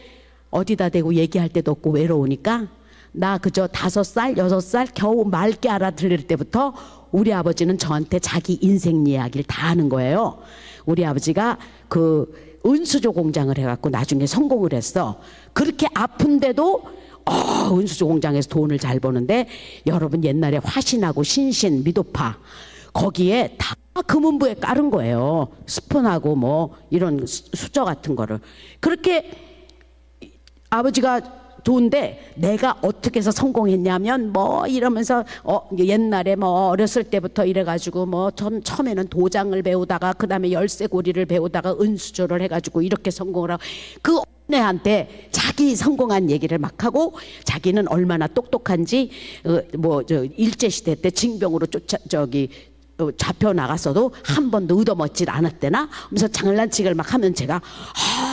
어디다 대고 얘기할 때도 없고 외로우니까 나 그저 5살, 6살 겨우 맑게 알아들을 때부터 우리 아버지는 저한테 자기 인생 이야기를 다 하는 거예요. 우리 아버지가 그 은수저 공장을 해갖고 나중에 성공을 했어. 그렇게 아픈데도 은수저 공장에서 돈을 잘 버는데, 여러분 옛날에 화신하고 신신, 미도파 거기에 다 금은부에 깔은 거예요. 스폰하고 뭐 이런 수저 같은 거를. 그렇게 아버지가 좋은데 내가 어떻게 해서 성공했냐면 뭐 이러면서 옛날에 뭐 어렸을 때부터 이래가지고 뭐 처음에는 도장을 배우다가 그 다음에 열쇠고리를 배우다가 은수저를 해가지고 이렇게 성공을 하고, 그 내한테 자기 성공한 얘기를 막 하고, 자기는 얼마나 똑똑한지 일제시대 때 징병으로 잡혀 나갔어도 한 번도 얻어먹질 않았대나 하면서 장난치기를 막 하면 제가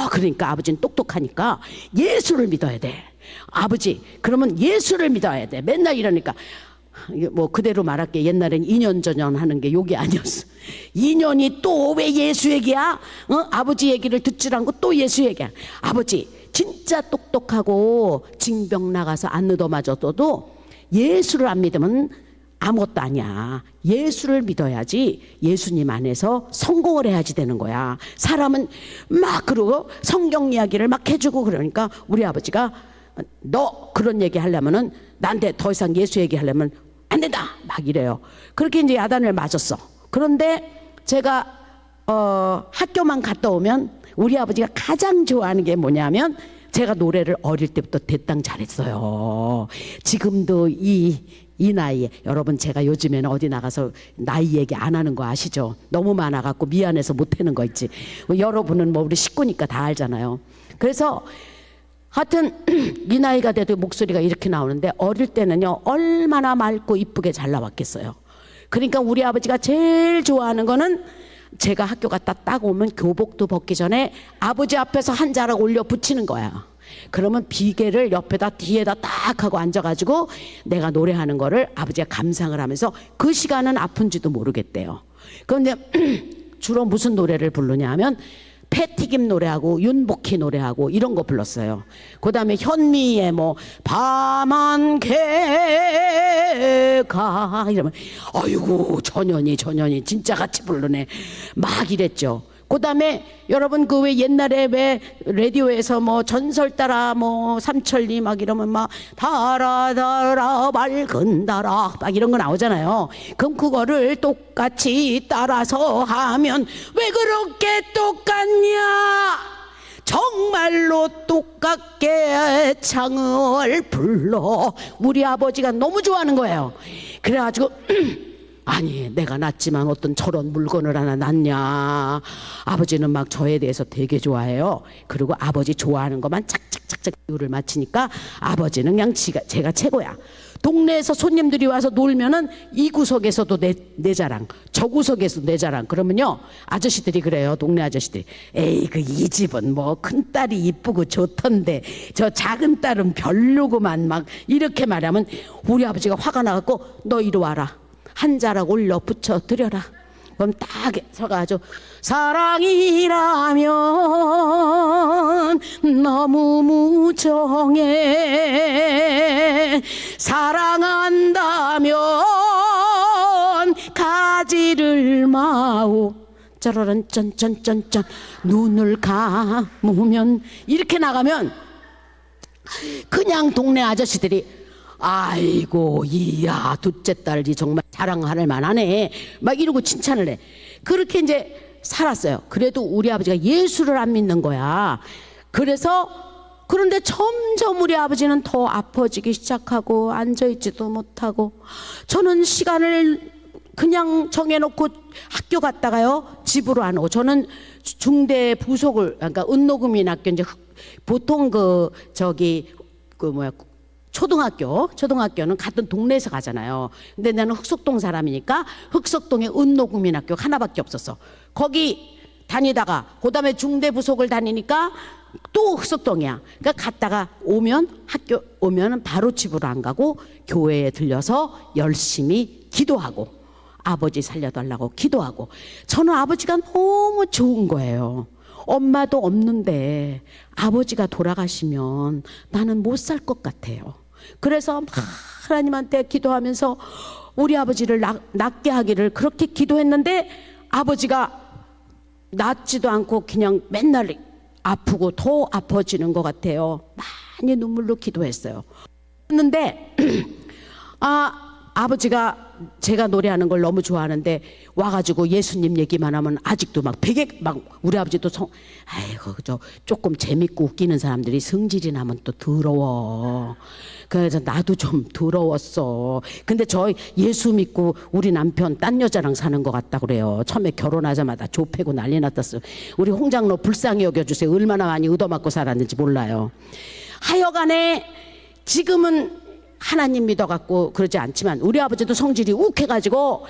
그러니까 아버지는 똑똑하니까 예수를 믿어야 돼. 아버지, 그러면 예수를 믿어야 돼. 맨날 이러니까 뭐 그대로 말할게. 옛날엔 2년 전년 하는 게 욕이 아니었어. 2년이 또 왜 예수 얘기야? 아버지 얘기를 듣질 않고 또 예수 얘기야. 아버지 진짜 똑똑하고 징병 나가서 안 얻어맞았어도 예수를 안 믿으면 아무것도 아니야. 예수를 믿어야지 예수님 안에서 성공을 해야지 되는 거야. 사람은 막 그러고 성경 이야기를 막 해주고 그러니까 우리 아버지가 너 그런 얘기 하려면은 나한테 더 이상 예수 얘기 하려면 안 된다 막 이래요. 그렇게 이제 야단을 맞았어. 그런데 제가 학교만 갔다 오면 우리 아버지가 가장 좋아하는 게 뭐냐면, 제가 노래를 어릴 때부터 대땅 잘했어요. 지금도 이 나이에, 여러분 제가 요즘에는 어디 나가서 나이 얘기 안 하는 거 아시죠? 너무 많아갖고 미안해서 못하는 거 있지. 여러분은 뭐 우리 식구니까 다 알잖아요. 그래서 하여튼 이 나이가 돼도 목소리가 이렇게 나오는데, 어릴 때는요 얼마나 맑고 이쁘게 잘 나왔겠어요. 그러니까 우리 아버지가 제일 좋아하는 거는, 제가 학교 갔다 딱 오면 교복도 벗기 전에 아버지 앞에서 한 자락 올려 붙이는 거야. 그러면 비계를 옆에다 뒤에다 딱 하고 앉아가지고 내가 노래하는 거를 아버지가 감상을 하면서 그 시간은 아픈지도 모르겠대요. 그런데 주로 무슨 노래를 부르냐 하면 패튀김 노래하고 윤복희 노래하고 이런 거 불렀어요. 그 다음에 현미의 뭐 밤한 개가 이러면 아이고 전현이 진짜 같이 부르네 막 이랬죠. 그 다음에 여러분 그 왜 옛날에 왜 라디오에서 뭐 전설 따라 뭐 삼천리 막 이러면 막 달아 맑은 달아 막 이런 거 나오잖아요. 그럼 그거를 똑같이 따라서 하면 왜 그렇게 똑같냐? 정말로 똑같게 창을 불러. 우리 아버지가 너무 좋아하는 거예요. 그래가지고 아니 내가 낳지만 어떤 저런 물건을 하나 낳냐. 아버지는 막 저에 대해서 되게 좋아해요. 그리고 아버지 좋아하는 것만 착착착착 비율을 맞추니까 아버지는 그냥 제가 최고야. 동네에서 손님들이 와서 놀면은 이 구석에서도 내 자랑, 저 구석에서도 내 자랑. 그러면요 아저씨들이 그래요. 동네 아저씨들이 에이 그 이 집은 뭐 큰딸이 이쁘고 좋던데 저 작은 딸은 별로구만 막 이렇게 말하면 우리 아버지가 화가 나갖고 너 이리 와라. 한 자락 올려 붙여 드려라. 그럼 딱 서가지고 사랑이라면 너무 무정해 사랑한다면 가지를 마오 짜라란 짠짠짠짠 눈을 감으면 이렇게 나가면 그냥 동네 아저씨들이 아이고 이야 둘째 딸이 정말 자랑할 만하네 막 이러고 칭찬을 해. 그렇게 이제 살았어요. 그래도 우리 아버지가 예수를 안 믿는 거야. 그래서 그런데 점점 우리 아버지는 더 아파지기 시작하고 앉아있지도 못하고 저는 시간을 그냥 정해놓고 학교 갔다가요 집으로 안 오고 저는 중대 부속을 그러니까 은노금인 학교 이제 보통 초등학교는 같은 동네에서 가잖아요. 근데 나는 흑석동 사람이니까 흑석동에 은노국민학교 하나밖에 없었어. 거기 다니다가 그다음에 중대 부속을 다니니까 또 흑석동이야. 그러니까 갔다가 학교 오면은 바로 집으로 안 가고 교회에 들려서 열심히 기도하고 아버지 살려달라고 기도하고 저는 아버지가 너무 좋은 거예요. 엄마도 없는데 아버지가 돌아가시면 나는 못 살 것 같아요. 그래서 막 하나님한테 기도하면서 우리 아버지를 낫게 하기를 그렇게 기도했는데 아버지가 낫지도 않고 그냥 맨날 아프고 더 아파지는 것 같아요. 많이 눈물로 기도했어요. 했는데 아버지가 제가 노래하는 걸 너무 좋아하는데 와가지고 예수님 얘기만 하면 아직도 막 우리 아버지도 아이고 저 조금 재밌고 웃기는 사람들이 성질이 나면 또 더러워. 그래서 나도 좀 더러웠어. 근데 저 예수 믿고 우리 남편 딴 여자랑 사는 것 같다 그래요. 처음에 결혼하자마자 조패고 난리 났었어요. 우리 홍장로 불쌍히 여겨주세요. 얼마나 많이 얻어맞고 살았는지 몰라요. 하여간에 지금은 하나님 믿어갖고 그러지 않지만 우리 아버지도 성질이 욱해가지고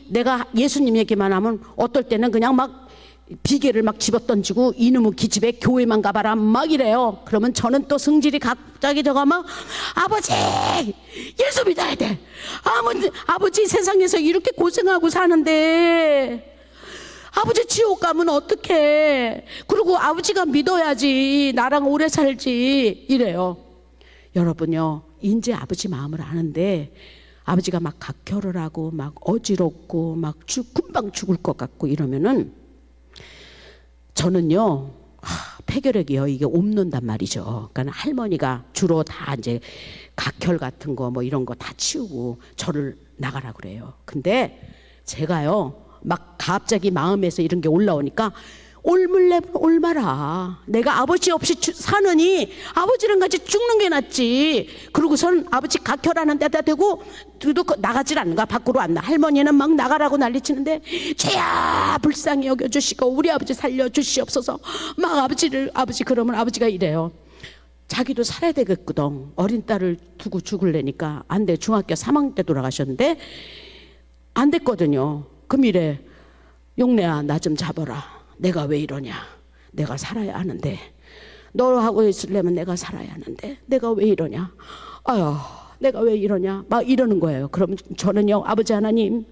내가 예수님 얘기만 하면 어떨 때는 그냥 막 비계를 막 집어던지고 이놈의 기집애 교회만 가봐라 막 이래요. 그러면 저는 또 성질이 갑자기 저가면 아버지 예수 믿어야 돼. 아버지 세상에서 이렇게 고생하고 사는데 아버지 지옥 가면 어떡해. 그리고 아버지가 믿어야지 나랑 오래 살지 이래요. 여러분요 이제 아버지 마음을 아는데 아버지가 막 각혈을 하고 막 어지럽고 막 금방 죽을 것 같고 이러면은 저는요 폐결핵이요 이게 옮는단 말이죠. 그러니까 할머니가 주로 다 이제 각혈 같은 거 뭐 이런 거 다 치우고 저를 나가라 그래요. 근데 제가요 막 갑자기 마음에서 이런 게 올라오니까 옮을래면 옮아라. 내가 아버지 없이 사느니 아버지랑 같이 죽는 게 낫지. 그러고선 아버지 각혈하는 데다 대고 나가질 않는가 밖으로 안 나. 할머니는 막 나가라고 난리치는데 죄야 불쌍히 여겨주시고 우리 아버지 살려주시옵소서. 막 아버지 그러면 아버지가 이래요. 자기도 살아야 되겠거든. 어린 딸을 두고 죽을래니까 안 돼. 중학교 3학년 때 돌아가셨는데 안 됐거든요. 그럼 이래. 용래야 나 좀 잡아라. 내가 왜 이러냐. 내가 살아야 하는데 너하고 있으려면 내가 살아야 하는데 내가 왜 이러냐. 아유 내가 왜 이러냐 막 이러는 거예요. 그럼 저는요 아버지 하나님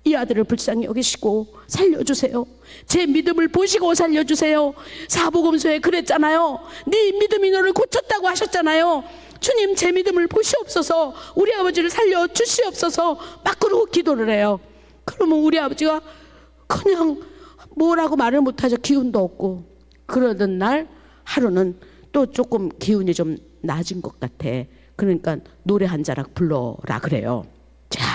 이 아들을 불쌍히 여기시고 살려주세요. 제 믿음을 보시고 살려주세요. 사복음서에 그랬잖아요. 네 믿음이 너를 고쳤다고 하셨잖아요. 주님, 제 믿음을 보시옵소서, 우리 아버지를 살려주시옵소서, 막 그러고 기도를 해요. 그러면 우리 아버지가 그냥 뭐라고 말을 못하죠. 기운도 없고. 그러던 날 하루는 또 조금 기운이 좀 낮은 것 같아. 그러니까 노래 한 자락 불러라 그래요. 자,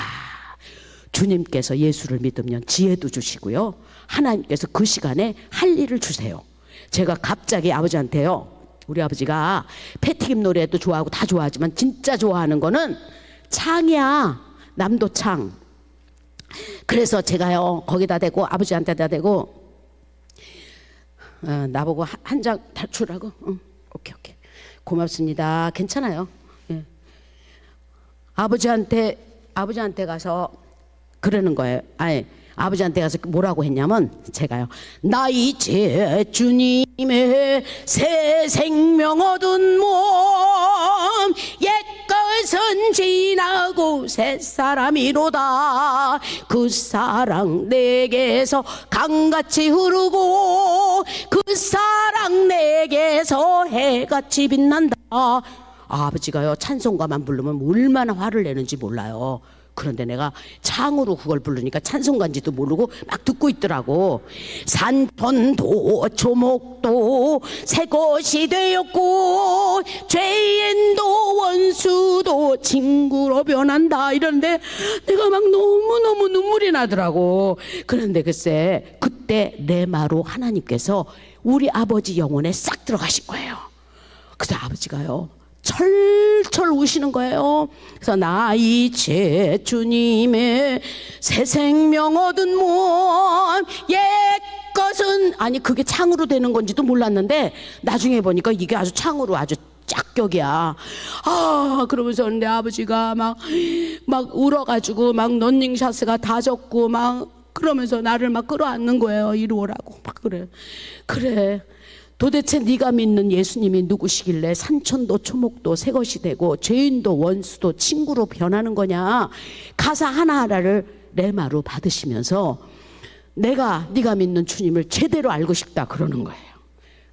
주님께서 예수를 믿으면 지혜도 주시고요, 하나님께서 그 시간에 할 일을 주세요. 제가 갑자기 아버지한테요, 우리 아버지가 패티김 노래도 좋아하고 다 좋아하지만 진짜 좋아하는 거는 창이야, 남도창. 그래서 제가요 거기다 대고 아버지한테다 대고 나보고 한 장 탈출하고, 오케이 고맙습니다, 괜찮아요. 예. 아버지한테 가서 그러는 거예요. 아니, 아버지한테 가서 뭐라고 했냐면, 제가요, 나 이제 주님의 새 생명 얻은 몸, 옛것은 지나고 새 사람이로다. 그 사랑 내게서 강같이 흐르고 그 사랑 내게서 해같이 빛난다. 아버지가요 찬송가만 부르면 얼마나 화를 내는지 몰라요. 그런데 내가 창으로 그걸 부르니까 찬송가인지도 모르고 막 듣고 있더라고. 산천도 초목도 새 것이 되었고 죄인도 원수도 친구로 변한다 이러는데 내가 막 너무너무 눈물이 나더라고. 그런데 글쎄 그때 레마로 하나님께서 우리 아버지 영혼에 싹 들어가신 거예요. 그래서 아버지가요 철철 우시는 거예요. 그래서 나 이제 주님의 새 생명 얻은 몸, 옛것은, 아니 그게 창으로 되는 건지도 몰랐는데 나중에 보니까 이게 아주 창으로 아주 짝격이야. 그러면서 내 아버지가 막 울어가지고 막 런닝샷스가 다 젖고 막 그러면서 나를 막 끌어안는 거예요. 이리 오라고 막 그래. 도대체 네가 믿는 예수님이 누구시길래 산천도 초목도 새 것이 되고 죄인도 원수도 친구로 변하는 거냐. 가사 하나하나를 레마로 받으시면서 내가 네가 믿는 주님을 제대로 알고 싶다 그러는 거예요.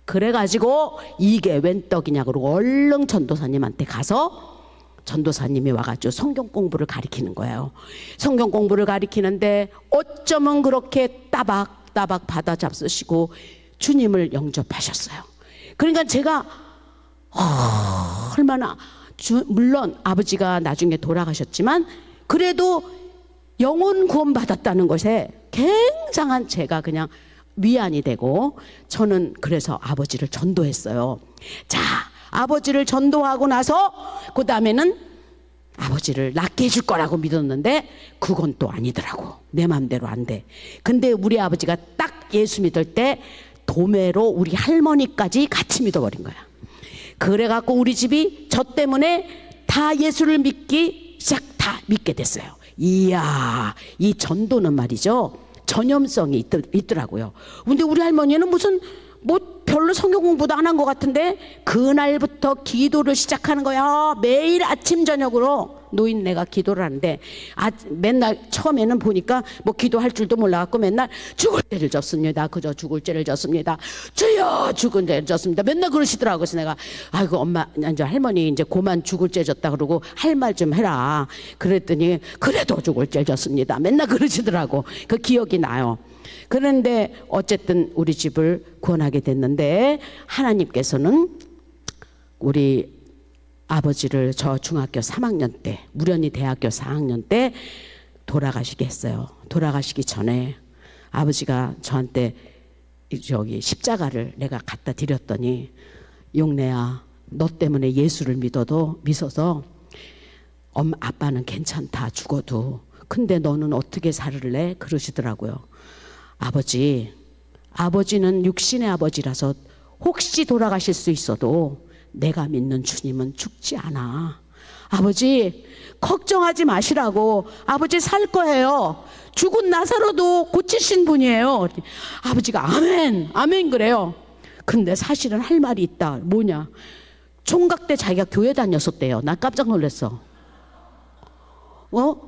그래가지고 이게 웬 떡이냐 그러고 얼른 전도사님한테 가서 전도사님이 와가지고 성경 공부를 가리키는 거예요. 성경 공부를 가리키는데 어쩌면 그렇게 따박따박 받아 잡수시고 주님을 영접하셨어요. 그러니까 제가 얼마나 물론 아버지가 나중에 돌아가셨지만 그래도 영혼 구원 받았다는 것에 굉장한 제가 그냥 위안이 되고, 저는 그래서 아버지를 전도했어요. 자, 아버지를 전도하고 나서 그 다음에는 아버지를 낫게 해줄 거라고 믿었는데 그건 또 아니더라고. 내 마음대로 안 돼. 근데 우리 아버지가 딱 예수 믿을 때 도매로 우리 할머니까지 같이 믿어버린 거야. 그래갖고 우리 집이 저 때문에 다 예수를 다 믿게 됐어요. 이야, 이 전도는 말이죠 전염성이 있더라고요. 근데 우리 할머니는 무슨 별로 성경 공부도 안 한 것 같은데 그날부터 기도를 시작하는 거야. 매일 아침 저녁으로 노인네가 기도를 하는데 맨날 처음에는 보니까 기도할 줄도 몰라갖고 맨날 죽을 죄를 졌습니다. 그저 죽을 죄를 졌습니다. 주여 죽은 죄를 졌습니다. 맨날 그러시더라고. 그래서 내가 아이고 엄마 이제 할머니 이제 고만 죽을 죄 졌다 그러고 할 말 좀 해라 그랬더니 그래도 죽을 죄를 졌습니다. 맨날 그러시더라고. 그 기억이 나요. 그런데 어쨌든 우리 집을 구원하게 됐는데 하나님께서는 우리 아버지를 저 중학교 3학년 때, 무련히 대학교 4학년 때 돌아가시게 했어요. 돌아가시기 전에 아버지가 저한테 십자가를 내가 갖다 드렸더니 용래야 너 때문에 예수를 믿어서 아빠는 괜찮다 죽어도 근데 너는 어떻게 살을래? 그러시더라고요. 아버지는 육신의 아버지라서 혹시 돌아가실 수 있어도 내가 믿는 주님은 죽지 않아. 아버지 걱정하지 마시라고. 아버지 살 거예요. 죽은 나사로도 고치신 분이에요. 아버지가 아멘 그래요. 근데 사실은 할 말이 있다. 뭐냐, 총각 때 자기가 교회 다녔었대요. 나 깜짝 놀랐어.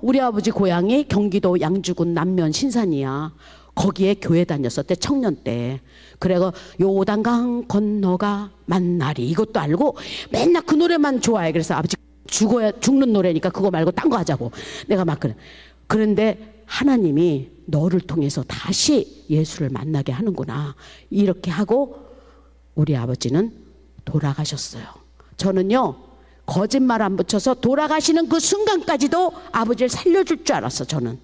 우리 아버지 고향이 경기도 양주군 남면 신산이야. 거기에 교회 다녔었대, 청년 때. 그래가 요단강 건너가 만나리 이것도 알고 맨날 그 노래만 좋아해. 그래서 아버지 죽는 노래니까 그거 말고 딴 거 하자고 내가 막 그래. 그런데 하나님이 너를 통해서 다시 예수를 만나게 하는구나 이렇게 하고 우리 아버지는 돌아가셨어요. 저는요 거짓말 안 붙여서 돌아가시는 그 순간까지도 아버지를 살려줄 줄 알았어. 저는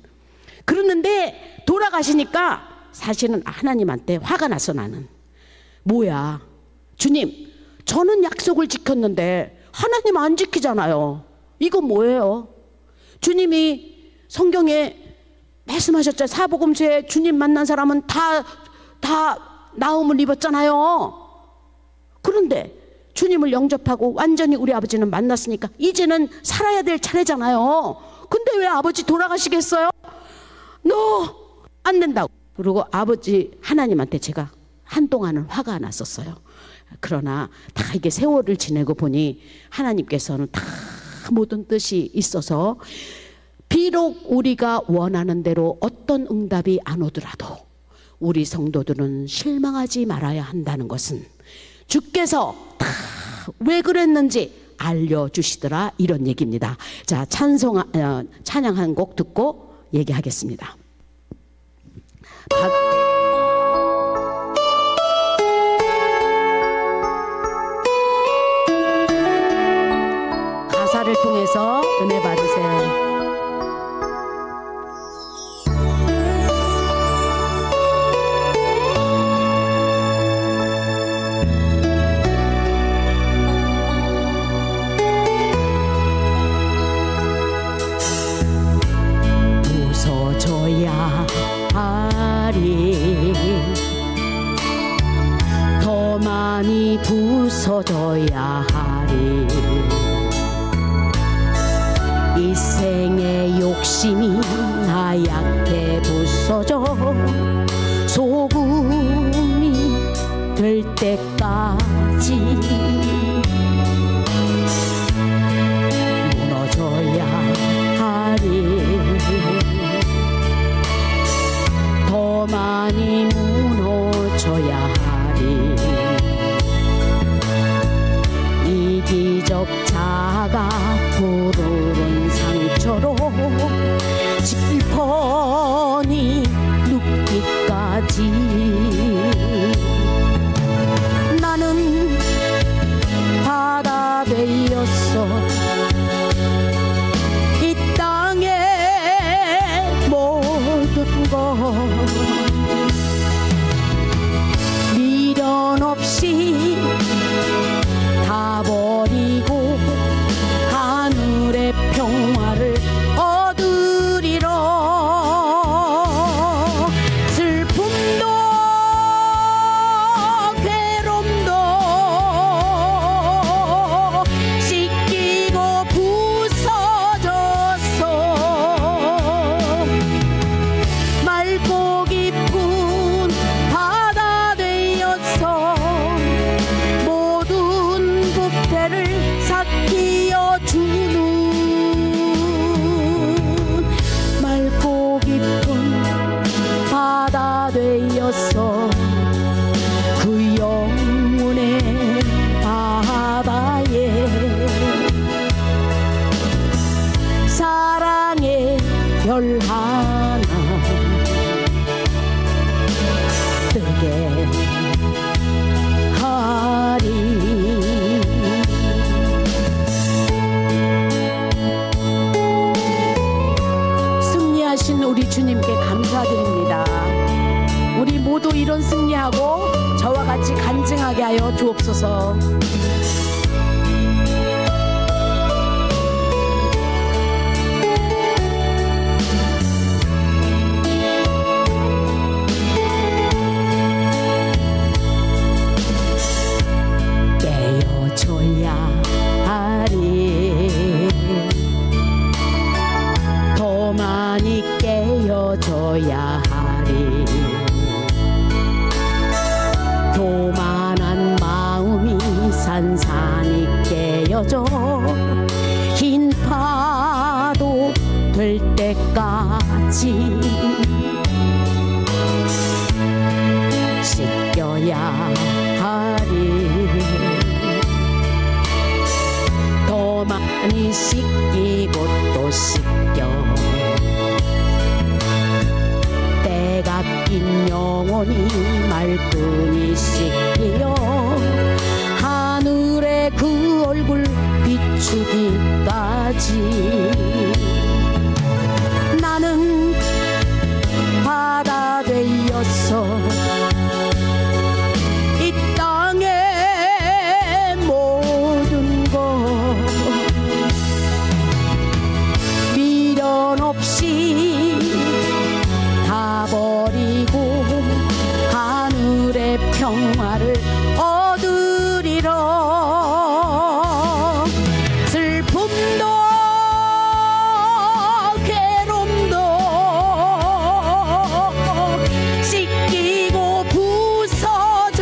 그랬는데 돌아가시니까 사실은 하나님한테 화가 났어. 나는 뭐야 주님, 저는 약속을 지켰는데 하나님 안 지키잖아요. 이거 뭐예요? 주님이 성경에 말씀하셨죠. 사복음서에 주님 만난 사람은 다 나음을 입었잖아요. 그런데 주님을 영접하고 완전히 우리 아버지는 만났으니까 이제는 살아야 될 차례잖아요. 근데 왜 아버지 돌아가시겠어요? 너 안 된다고. 그리고 아버지 하나님한테 제가 한동안은 화가 났었어요. 그러나 다 이게 세월을 지내고 보니 하나님께서는 다 모든 뜻이 있어서 비록 우리가 원하는 대로 어떤 응답이 안 오더라도 우리 성도들은 실망하지 말아야 한다는 것은 주께서 다 왜 그랬는지 알려주시더라 이런 얘기입니다. 자, 찬양 한 곡 듣고 얘기하겠습니다. 가사를 통해서 은혜 받으세요. 부서져야 하리, 더 많이 부서져야 하리. 이 생의 욕심이 하얗게 부서져 소금이 될 때까지 무너져야 하리, 더 많이 무너져야 하리. 이기적자가 푸르른 상처로 짚어니 눕기까지 나는 바다 되었어. 이 땅의 모든 것 미련 없이 다 버리고 하늘의 평화를 얻으리라. 슬픔도 괴로움도 씻기고 부서졌어. 맑고 깊은 바다 되었어. 모든 부패를 삭히어 주는 맑고 깊은 바다 되었어. 그 영혼의 바다에 사랑의 별 하나 뜨게 하리. 승리하신 우리 주님께 감사드립니다. 우리 모두 이런 승리하고 저와 같이 간증하게 하여 주옵소서. 깨어져야 하리, 더 많이 깨어져야 하리. 교만한 마음이 산산이 깨어져 흰 파도 될 때까지 씻겨야 하리. 더 많이 씻기고 또 씻겨 때가 낀 영혼이 말끔히 씻기어 하늘에 그 얼굴 비추기까지 나는 바다 되었어 이 땅의 모든 것 미련 없이 다 버리고 하늘의 평화를 얻으리라. 슬픔도 괴로움도 씻기고 부서져서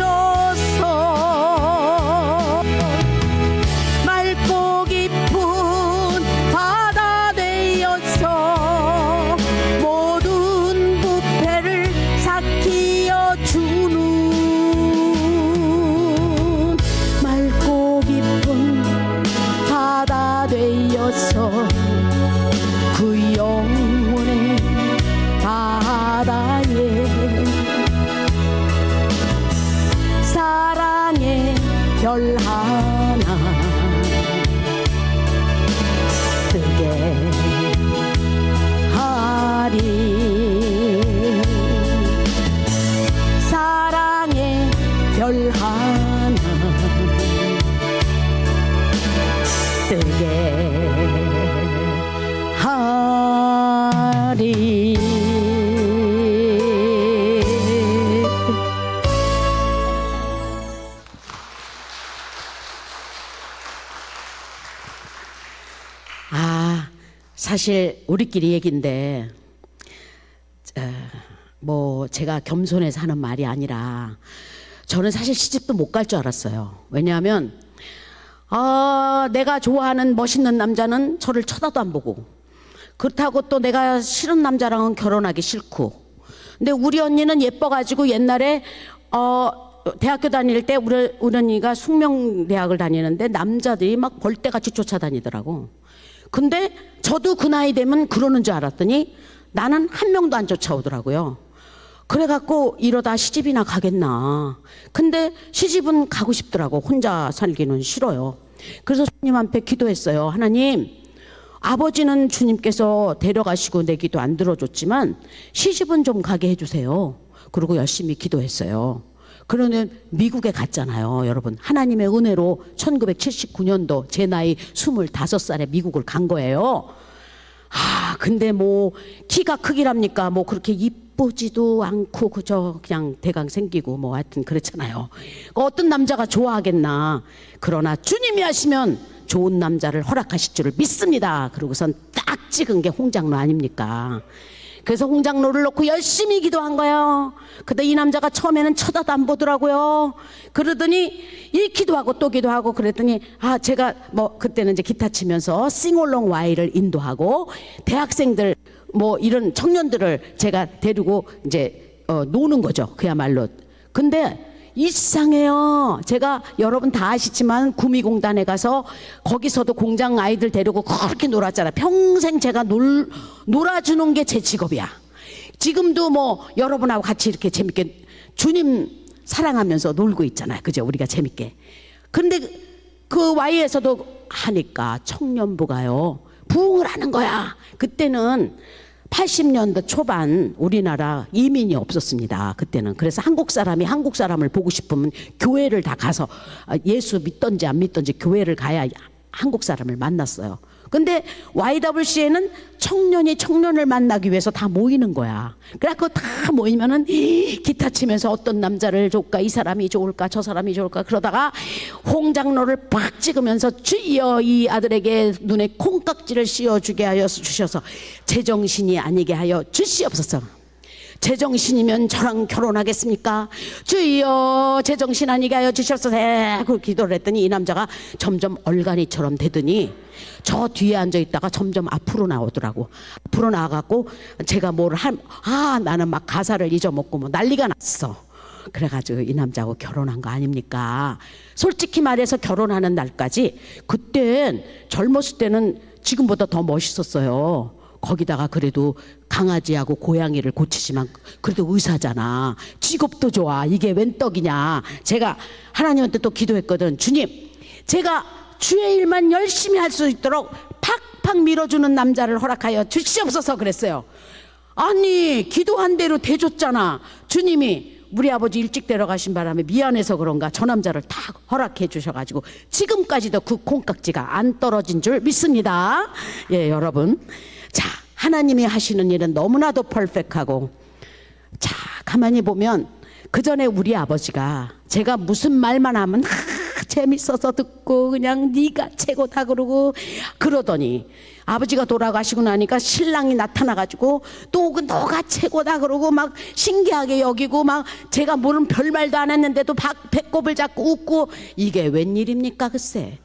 맑고 깊은 바다 되어서 모든 부패를 삭히어 주는 맑고 깊은 바다 되어서 그 영혼의 바다에 사랑의 별 하나 뜨게 하리. 사랑의 별 하나 뜨게 하리. 사실 우리끼리 얘기인데 뭐 제가 겸손해서 하는 말이 아니라 저는 사실 시집도 못 갈 줄 알았어요. 왜냐하면 내가 좋아하는 멋있는 남자는 저를 쳐다도 안 보고 그렇다고 또 내가 싫은 남자랑은 결혼하기 싫고 근데 우리 언니는 예뻐가지고 옛날에 대학교 다닐 때 우리 언니가 숙명대학을 다니는데 남자들이 막 벌떼같이 쫓아다니더라고. 근데 저도 그 나이 되면 그러는 줄 알았더니 나는 한 명도 안 쫓아오더라고요. 그래갖고 이러다 시집이나 가겠나. 근데 시집은 가고 싶더라고. 혼자 살기는 싫어요. 그래서 주님한테 기도했어요. 하나님, 아버지는 주님께서 데려가시고 내 기도 안 들어줬지만 시집은 좀 가게 해주세요. 그리고 열심히 기도했어요. 그러면 미국에 갔잖아요. 여러분, 하나님의 은혜로 1979년도 제 나이 25살에 미국을 간 거예요. 근데 뭐 키가 크기랍니까? 뭐 그렇게 이쁘지도 않고 그저 그냥 대강 생기고 뭐 하여튼 그렇잖아요. 어떤 남자가 좋아하겠나. 그러나 주님이 하시면 좋은 남자를 허락하실 줄을 믿습니다. 그러고선 딱 찍은 게 홍장로 아닙니까? 그래서 홍장로를 놓고 열심히 기도한 거예요. 근데 이 남자가 처음에는 쳐다도 안 보더라고요. 그러더니 이 기도하고 또 기도하고 그랬더니 제가 뭐 그때는 이제 기타 치면서 싱얼롱 와이를 인도하고 대학생들 뭐 이런 청년들을 제가 데리고 이제 노는 거죠. 그야말로. 근데 이상해요. 제가 여러분 다 아시지만 구미공단에 가서 거기서도 공장 아이들 데리고 그렇게 놀았잖아요. 평생 제가 놀아주는 게 제 직업이야. 지금도 뭐 여러분하고 같이 이렇게 재밌게 주님 사랑하면서 놀고 있잖아요. 그죠? 우리가 재밌게. 근데 그 Y에서도 하니까 청년부가요 부흥을 하는 거야. 그때는 80년대 초반 우리나라 이민이 없었습니다. 그때는. 그래서 한국 사람이 한국 사람을 보고 싶으면 교회를 다 가서 예수 믿던지 안 믿던지 교회를 가야 한국 사람을 만났어요. 근데 YWCA는 청년이 청년을 만나기 위해서 다 모이는 거야. 그래갖고 다 모이면은 기타 치면서 어떤 남자를 좋을까, 이 사람이 좋을까, 저 사람이 좋을까 그러다가 홍장로를 팍 찍으면서 주여 이 아들에게 눈에 콩깍지를 씌워주게 하여 주셔서 제정신이 아니게 하여 주시옵소서. 제정신이면 저랑 결혼하겠습니까? 주여 제정신 아니게 하여 주시옵소서. 그 기도를 했더니 이 남자가 점점 얼간이처럼 되더니 저 뒤에 앉아 있다가 점점 앞으로 나오더라고. 앞으로 나와갖고 제가 나는 막 가사를 잊어먹고 뭐 난리가 났어. 그래가지고 이 남자하고 결혼한 거 아닙니까? 솔직히 말해서 결혼하는 날까지 그땐 젊었을 때는 지금보다 더 멋있었어요. 거기다가 그래도 강아지하고 고양이를 고치지만 그래도 의사잖아. 직업도 좋아. 이게 웬 떡이냐. 제가 하나님한테 또 기도했거든. 주님, 제가 주의 일만 열심히 할 수 있도록 팍팍 밀어주는 남자를 허락하여 주시옵소서 그랬어요. 아니 기도한 대로 대줬잖아. 주님이 우리 아버지 일찍 데려가신 바람에 미안해서 그런가 저 남자를 다 허락해 주셔가지고 지금까지도 그 콩깍지가 안 떨어진 줄 믿습니다. 예, 여러분. 자, 하나님이 하시는 일은 너무나도 퍼펙트하고, 자, 가만히 보면 그 전에 우리 아버지가 제가 무슨 말만 하면 재밌어서 듣고 그냥 네가 최고다 그러더니 아버지가 돌아가시고 나니까 신랑이 나타나가지고 또 너가 최고다 그러고 막 신기하게 여기고 막 제가 모르는 별말도 안 했는데도 배꼽을 잡고 웃고, 이게 웬일입니까? 글쎄,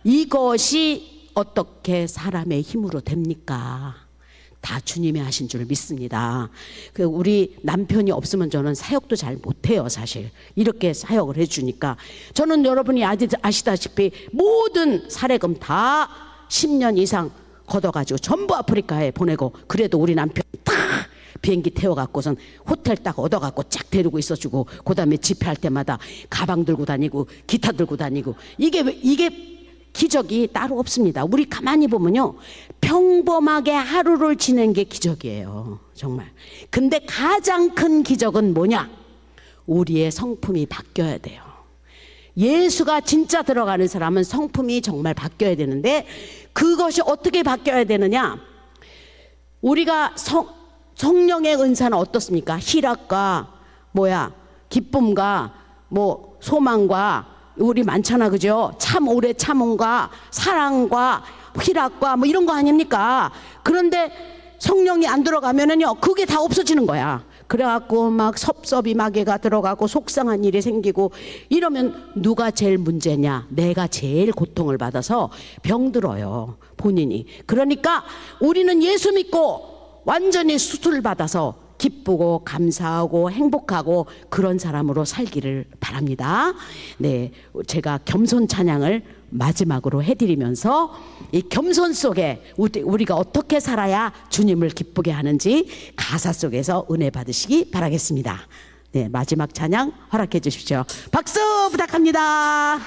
이것이 어떻게 사람의 힘으로 됩니까? 다 주님이 하신 줄 믿습니다. 우리 남편이 없으면 저는 사역도 잘 못해요. 사실 이렇게 사역을 해주니까 저는 여러분이 아시다시피 모든 사례금 다 10년 이상 걷어가지고 전부 아프리카에 보내고, 그래도 우리 남편이 다 비행기 태워갖고선 호텔 딱 얻어갖고 쫙 데리고 있어주고, 그 다음에 집회할 때마다 가방 들고 다니고 기타 들고 다니고, 이게 기적이 따로 없습니다. 우리 가만히 보면요, 평범하게 하루를 지낸 게 기적이에요. 정말. 근데 가장 큰 기적은 뭐냐? 우리의 성품이 바뀌어야 돼요. 예수가 진짜 들어가는 사람은 성품이 정말 바뀌어야 되는데, 그것이 어떻게 바뀌어야 되느냐? 우리가 성령의 은사는 어떻습니까? 희락과 기쁨과 소망과, 우리 많잖아, 그죠? 참 오래 참음과 사랑과 희락과 이런 거 아닙니까? 그런데 성령이 안 들어가면은요, 그게 다 없어지는 거야. 그래갖고 막 섭섭이 마개가 들어가고 속상한 일이 생기고 이러면 누가 제일 문제냐? 내가 제일 고통을 받아서 병들어요, 본인이. 그러니까 우리는 예수 믿고 완전히 수술 받아서 기쁘고 감사하고 행복하고 그런 사람으로 살기를 바랍니다. 네, 제가 겸손 찬양을 마지막으로 해드리면서 이 겸손 속에 우리가 어떻게 살아야 주님을 기쁘게 하는지 가사 속에서 은혜 받으시기 바라겠습니다. 네, 마지막 찬양 허락해 주십시오. 박수 부탁합니다.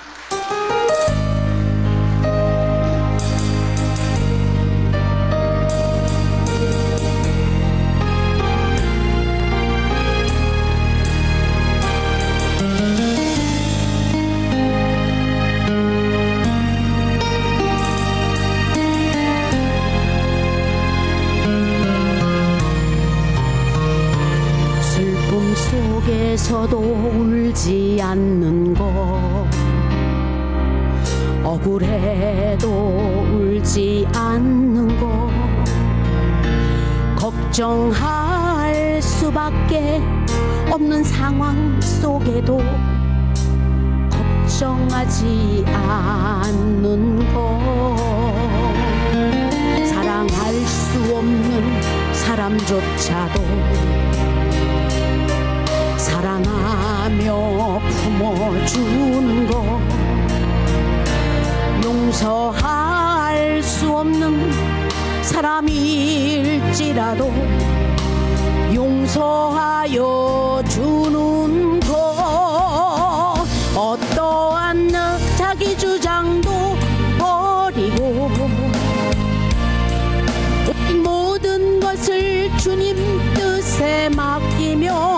속에서도 울지 않는 것, 억울해도 울지 않는 것, 걱정할 수밖에 없는 상황 속에도 걱정하지 않는 것, 사랑할 수 없는 사람조차도 사랑하며 품어주는 것, 용서할 수 없는 사람일지라도 용서하여 주는 것, 어떠한 자기 주장도 버리고 모든 것을 주님 뜻에 맡기며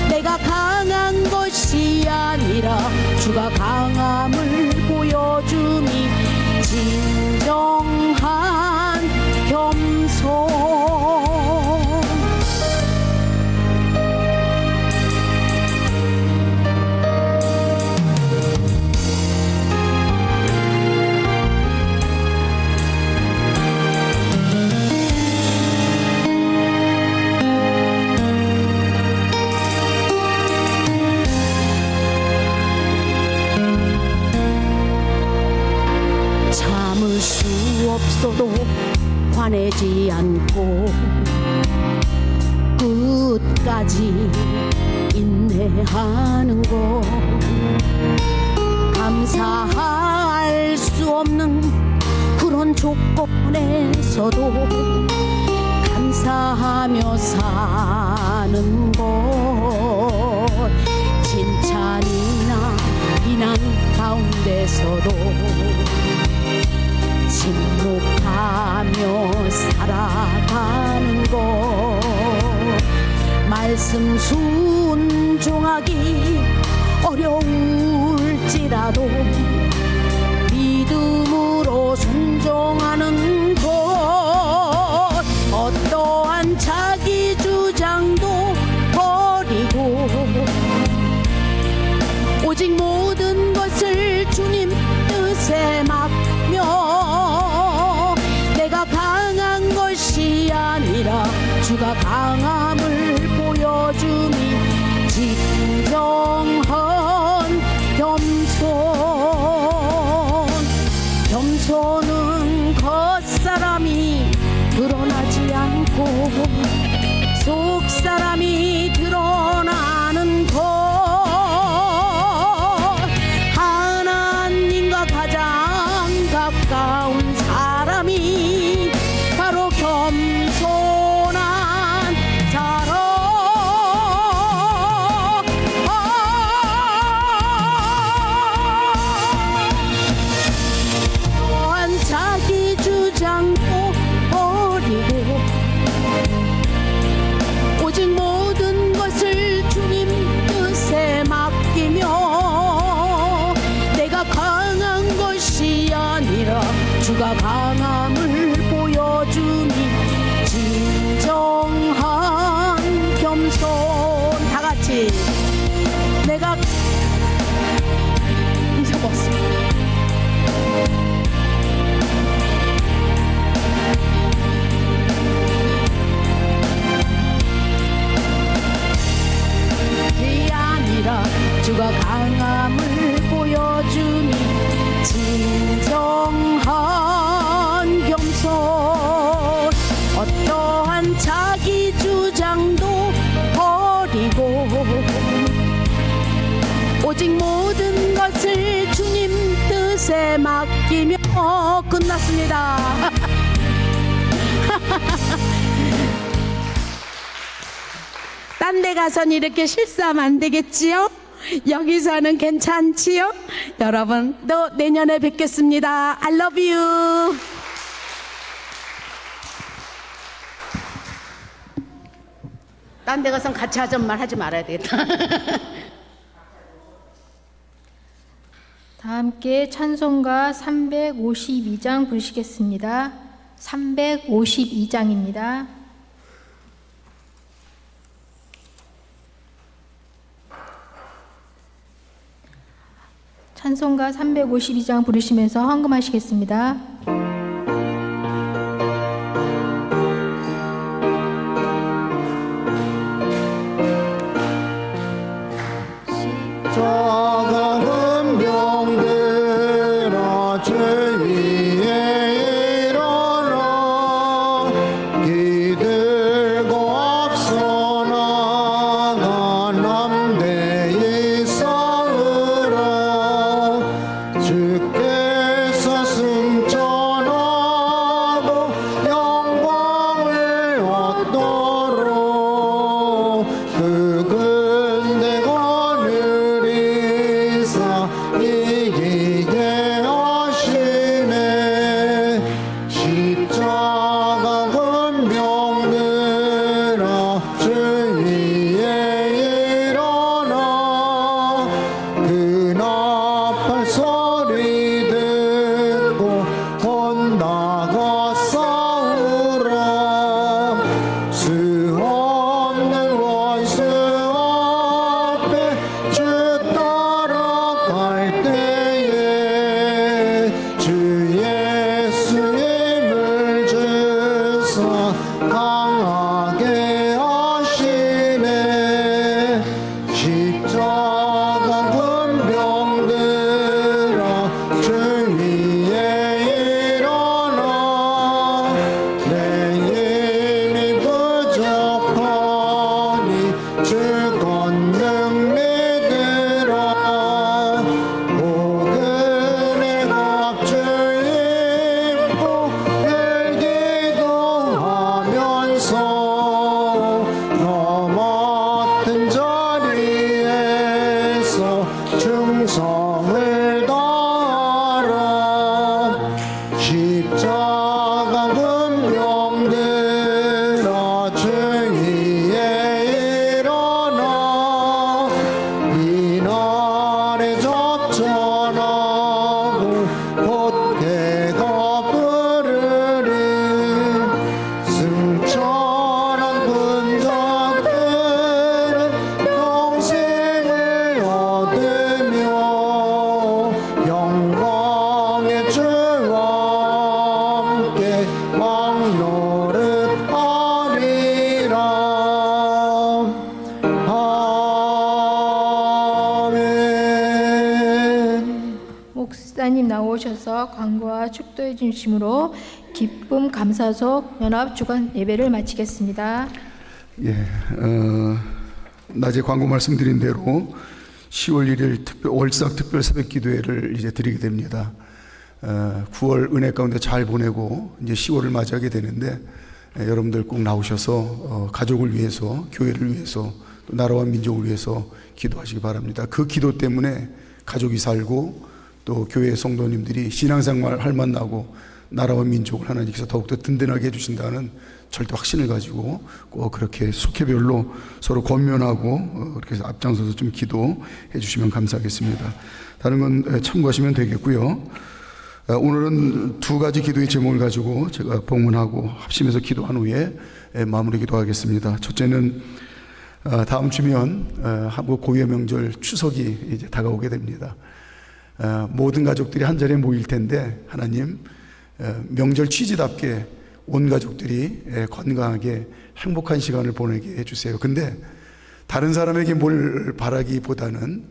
내가 강한 것이 아니라 주가 강함을 보여주니 진정한 겸손. 화내지 않고 끝까지 인내하는 것, 감사할 수 없는 그런 조건에서도 감사하며 사는 것, 칭찬이나 비난 가운데서도 침묵하며 살아가는 것, 말씀 순종하기 어려울지라도 믿음으로 순종하는 것, 어떠한 자기 주장도 버리고 오직 모든 것을 주님 뜻에 맡겨 내가 강한 것이 아니라 주가 강함을 보여주니 진정한 겸손은 겉사람이 드러나지 않고 속사람이 드러나는 것, 하나님과 가장 가까운 사람이 바로 겸손한 사람. 또한 자기 주장도 버리고 오직 모든 것을 주님 뜻에 맡기며 내가 강한 것이 아니라 주가 강함을 보여주니 진정한 겸손. 다 같이 내가 잊어먹었어. 주가 강함을 보여주니 진정한 겸손, 어떠한 자기 주장도 버리고 오직 모든 것을 주님 뜻에 맡기며. 끝났습니다. 딴 데 가선 이렇게 실수하면 안 되겠지요? 여기서는 괜찮지요? 여러분 또 내년에 뵙겠습니다. I love you. 딴 데 가선 같이 하던 말 하지 말아야 되겠다. 다 함께 찬송가 352장 부르시겠습니다. 352장입니다. 찬송가 352장 부르시면서 헌금하시겠습니다. 작은 병들아 주 위에 일어나 기들고 앞서 나가 남대의 싸우라 주께서 승천하고 영광을 얻도록 그 근대가 느리사 이기게 하시네 십자가 근병들아 주 위에 일어나 그 나팔 소리 듣고 혼나가 싸우라 수 없는 원수 앞에 주 따라갈 때에 주 예수 힘을 주사 강하게 하시네 십자가 근병들아 주 위에 일어나 내 노릇하리라. 아멘. 목사님 나오셔서 광고와 축도해 주심으로 기쁨 감사속 연합 주간 예배를 마치겠습니다. 예, 낮에 광고 말씀드린 대로 10월 1일 월삭 특별 새벽 기도회를 이제 드리게 됩니다. 9월 은혜 가운데 잘 보내고 이제 10월을 맞이하게 되는데 여러분들 꼭 나오셔서 가족을 위해서, 교회를 위해서, 또 나라와 민족을 위해서 기도하시기 바랍니다. 그 기도 때문에 가족이 살고 또 교회 성도님들이 신앙생활 할 만나고 나라와 민족을 하나님께서 더욱더 든든하게 해주신다는 절대 확신을 가지고 꼭 그렇게 속회별로 서로 권면하고 그렇게 해서 앞장서서 좀 기도해 주시면 감사하겠습니다. 다른 건 참고하시면 되겠고요. 오늘은 두 가지 기도의 제목을 가지고 제가 봉헌하고 합심해서 기도한 후에 마무리 기도하겠습니다. 첫째는 다음 주면 한국 고유의 명절 추석이 이제 다가오게 됩니다. 모든 가족들이 한 자리에 모일 텐데 하나님 명절 취지답게 온 가족들이 건강하게 행복한 시간을 보내게 해주세요. 근데 다른 사람에게 뭘 바라기보다는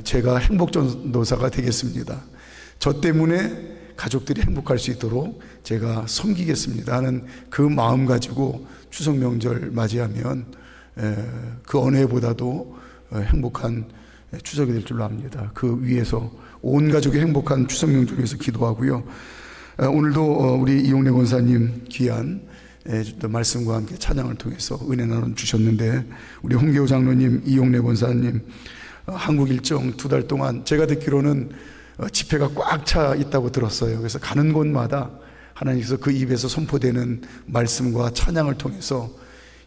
제가 행복전도사가 되겠습니다. 저 때문에 가족들이 행복할 수 있도록 제가 섬기겠습니다 하는 그 마음 가지고 추석 명절 맞이하면 그 어느 해보다도 행복한 추석이 될 줄로 압니다. 그 위에서 온 가족이 행복한 추석 명절 위해서 기도하고요. 오늘도 우리 이용래 권사님 귀한 말씀과 함께 찬양을 통해서 은혜 나눠 주셨는데 우리 홍계호 장로님, 이용래 권사님 한국 일정 2달 동안 제가 듣기로는 집회가 꽉 차 있다고 들었어요. 그래서 가는 곳마다 하나님께서 그 입에서 선포되는 말씀과 찬양을 통해서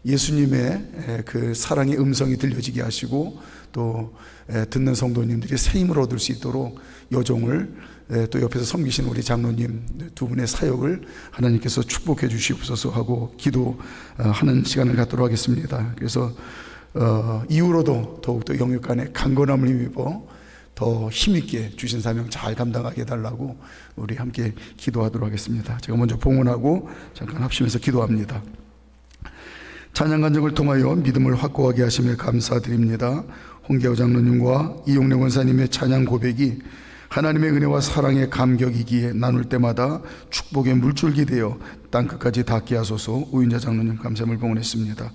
예수님의 그 사랑의 음성이 들려지게 하시고 또 듣는 성도님들이 새 힘을 얻을 수 있도록 여정을 또 옆에서 섬기신 우리 장로님 두 분의 사역을 하나님께서 축복해 주시옵소서 하고 기도하는 시간을 갖도록 하겠습니다. 그래서 이후로도 더욱더 영육 간에 강건함을 힘입어 더 힘있게 주신 사명 잘 감당하게 해달라고 우리 함께 기도하도록 하겠습니다. 제가 먼저 봉헌하고 잠깐 합심해서 기도합니다. 찬양 간증을 통하여 믿음을 확고하게 하심에 감사드립니다. 홍계호 장로님과 이용래 권사님의 찬양 고백이 하나님의 은혜와 사랑의 감격이기에 나눌 때마다 축복의 물줄기 되어 땅끝까지 닿게 하소서. 우인자 장로님 감사함을 봉헌했습니다.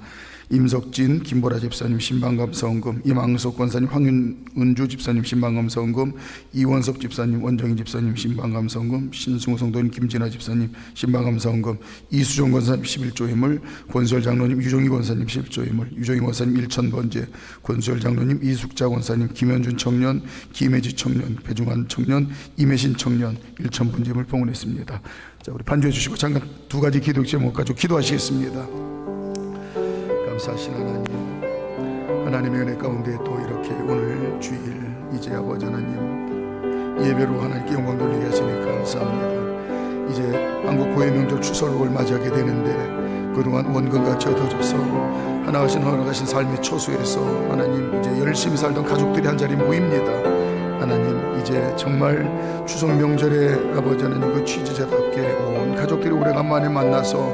임석진, 김보라 집사님 신방감사원금, 이망석 권사님, 황은주 집사님 신방감사원금, 이원석 집사님, 원정희 집사님 신방감사원금, 신승우 성도님, 김진아 집사님 신방감사원금, 이수정 권사님 11조 힘을, 권수열 장로님, 유종희 권사님 11조 힘을, 유종희 권사님 1,000번째, 권수열 장로님, 이숙자 권사님, 김현준 청년, 김혜지 청년, 배중환 청년, 임혜신 청년 1,000번째 힘을 봉헌했습니다. 자, 우리 반주해 주시고 잠깐 두 가지 기도 제목 가지고 기도하시겠습니다. 감사하신 하나님, 하나님의 은혜 가운데 또 이렇게 오늘 주일 이제 아버지 하나님 예배로 하나님께 영광 돌리게 하시니 감사합니다. 이제 한국 고유 명절 추석을 맞이하게 되는데 그동안 원근같이 얻어져서 하나가신 허락하신 삶의 초소에서 하나님 이제 열심히 살던 가족들이 한자리 모입니다. 하나님 이제 정말 추석 명절에 아버지 하나님 그 취지자답게 온 가족들이 오래간만에 만나서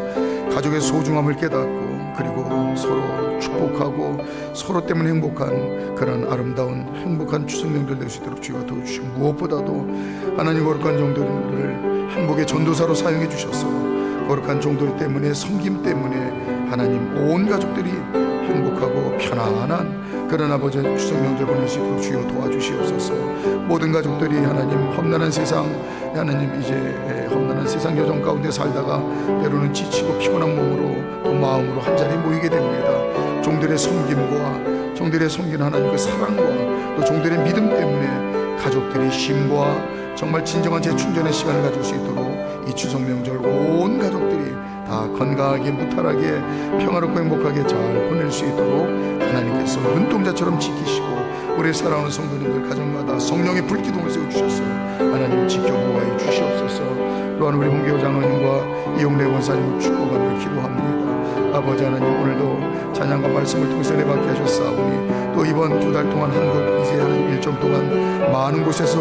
가족의 소중함을 깨닫고 그리고 서로 축복하고 서로 때문에 행복한 그런 아름다운 행복한 추석 명절 될 수 있도록 주가 도와주시고 무엇보다도 하나님 거룩한 종들을 행복의 전도사로 사용해 주셔서 거룩한 종들 때문에 섬김 때문에 하나님 온 가족들이 행복하고 편안한 그런 아버지 추석 명절 보낼 수 있도록 주여 도와주시옵소서. 모든 가족들이 하나님 험난한 세상 하나님 이제 험난한 세상 여정 가운데 살다가 때로는 지치고 피곤한 몸으로 또 마음으로 한자리에 모이게 됩니다. 종들의 섬김과 종들의 섬긴 하나님 그 사랑과 또 종들의 믿음 때문에 가족들이 쉼과 정말 진정한 재충전의 시간을 가질 수 있도록 이 추석 명절 온 가족들이 다 건강하게 무탈하게 평화롭고 행복하게 잘 보낼 수 있도록 하나님께서 눈동자처럼 지키시고 우리 사랑하는 성도님들 가정마다 성령의 불기둥을 세워주셨어요. 하나님 지켜보아해 주시옵소서. 또한 우리 홍계호 장로님과 이용래 권사님을 축복하며 기도합니다. 아버지 하나님 오늘도 찬양과 말씀을 통해서 은혜받게 하셨사오니 또 이번 2달 동안 한국 이제 하는 일정 동안 많은 곳에서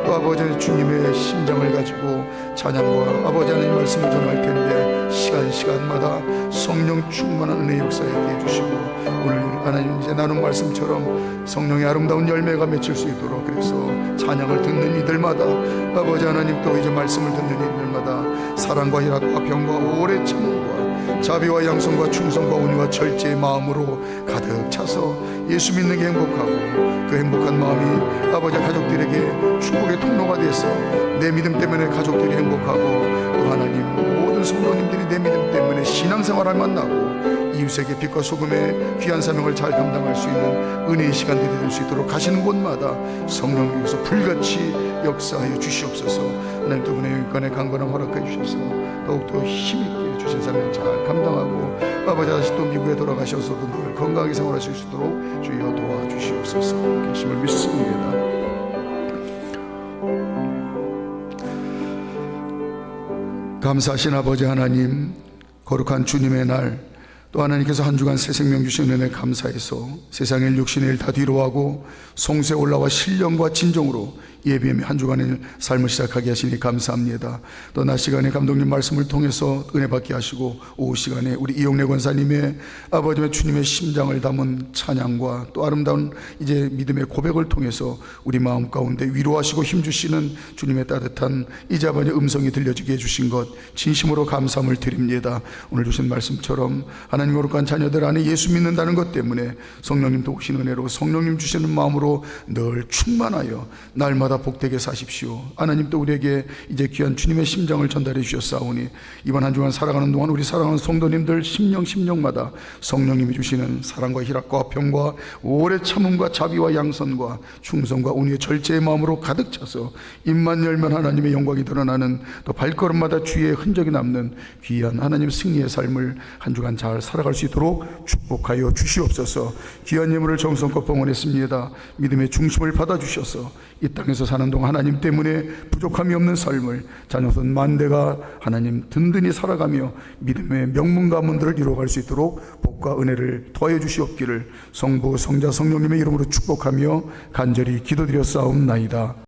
또 아버지 하나님 주님의 심장을 가지고 찬양과 아버지 하나님 말씀을 전할 텐데 시간마다 성령 충만한 은혜 역사에 해주시고 오늘 하나님 이제 나눈 말씀처럼 성령의 아름다운 열매가 맺힐 수 있도록 그래서 찬양을 듣는 이들마다 아버지 하나님 또 이제 말씀을 듣는 이들마다 사랑과 희락과 병과 오래 참음과 자비와 양성과 충성과 온유와 절제의 마음으로 가득 차서 예수 믿는 게 행복하고 그 행복한 마음이 아버지 가족들에게 축복의 통로가 돼서 내 믿음 때문에 가족들이 행복하고 또 하나님 모든 성도님들이 내 믿음 때문에 신앙생활을 만나고 이웃에게 빛과 소금의 귀한 사명을 잘 감당할 수 있는 은혜의 시간들이 될 수 있도록 가시는 곳마다 성령님께서 불같이 역사하여 주시옵소서. 하나님 두 분의 영광에 강건함 허락해 주셔서 더욱더 힘있게 주신 사명 잘 감당하고 아버지 다시 또 미국에 돌아가셔서도 늘 건강하게 생활하실 수 있도록 주여 도와주시옵소서. 계심을 믿습니다. 감사하신 아버지 하나님, 거룩한 주님의 날 또 하나님께서 한 주간 새 생명 주신 은혜 감사해서 세상의 육신의 일 다 뒤로하고 송수에 올라와 신령과 진정으로 예비하며 한 주간의 삶을 시작하게 하시니 감사합니다. 또 낮 시간에 감독님 말씀을 통해서 은혜 받게 하시고 오후 시간에 우리 이용래 권사님의 아버지의 주님의 심장을 담은 찬양과 또 아름다운 이제 믿음의 고백을 통해서 우리 마음 가운데 위로하시고 힘주시는 주님의 따뜻한 이제 아버지 음성이 들려지게 해주신 것 진심으로 감사함을 드립니다. 오늘 주신 말씀처럼 하나님 거룩한 자녀들 안에 예수 믿는다는 것 때문에 성령님 도우신 은혜로 성령님 주시는 마음으로 늘 충만하여 날마다 복되게 사십시오. 하나님 또 우리에게 이제 귀한 주님의 심장을 전달해 주셨사오니 이번 한 주간 살아가는 동안 우리 사랑하는 성도님들 심령마다 성령님이 주시는 사랑과 희락과 평과 오래 참음과 자비와 양선과 충성과 온유의 절제의 마음으로 가득 차서 입만 열면 하나님의 영광이 드러나는 또 발걸음마다 주의 흔적이 남는 귀한 하나님 승리의 삶을 한 주간 잘 살아갈 수 있도록 축복하여 주시옵소서. 귀한 예물을 정성껏 봉헌했습니다. 믿음의 중심을 받아주셔서 이 땅에서 사는 동안 하나님 때문에 부족함이 없는 삶을 자녀손 만대가 하나님 든든히 살아가며 믿음의 명문 가문들을 이루어갈 수 있도록 복과 은혜를 더해 주시옵기를 성부 성자 성령님의 이름으로 축복하며 간절히 기도드렸사옵나이다.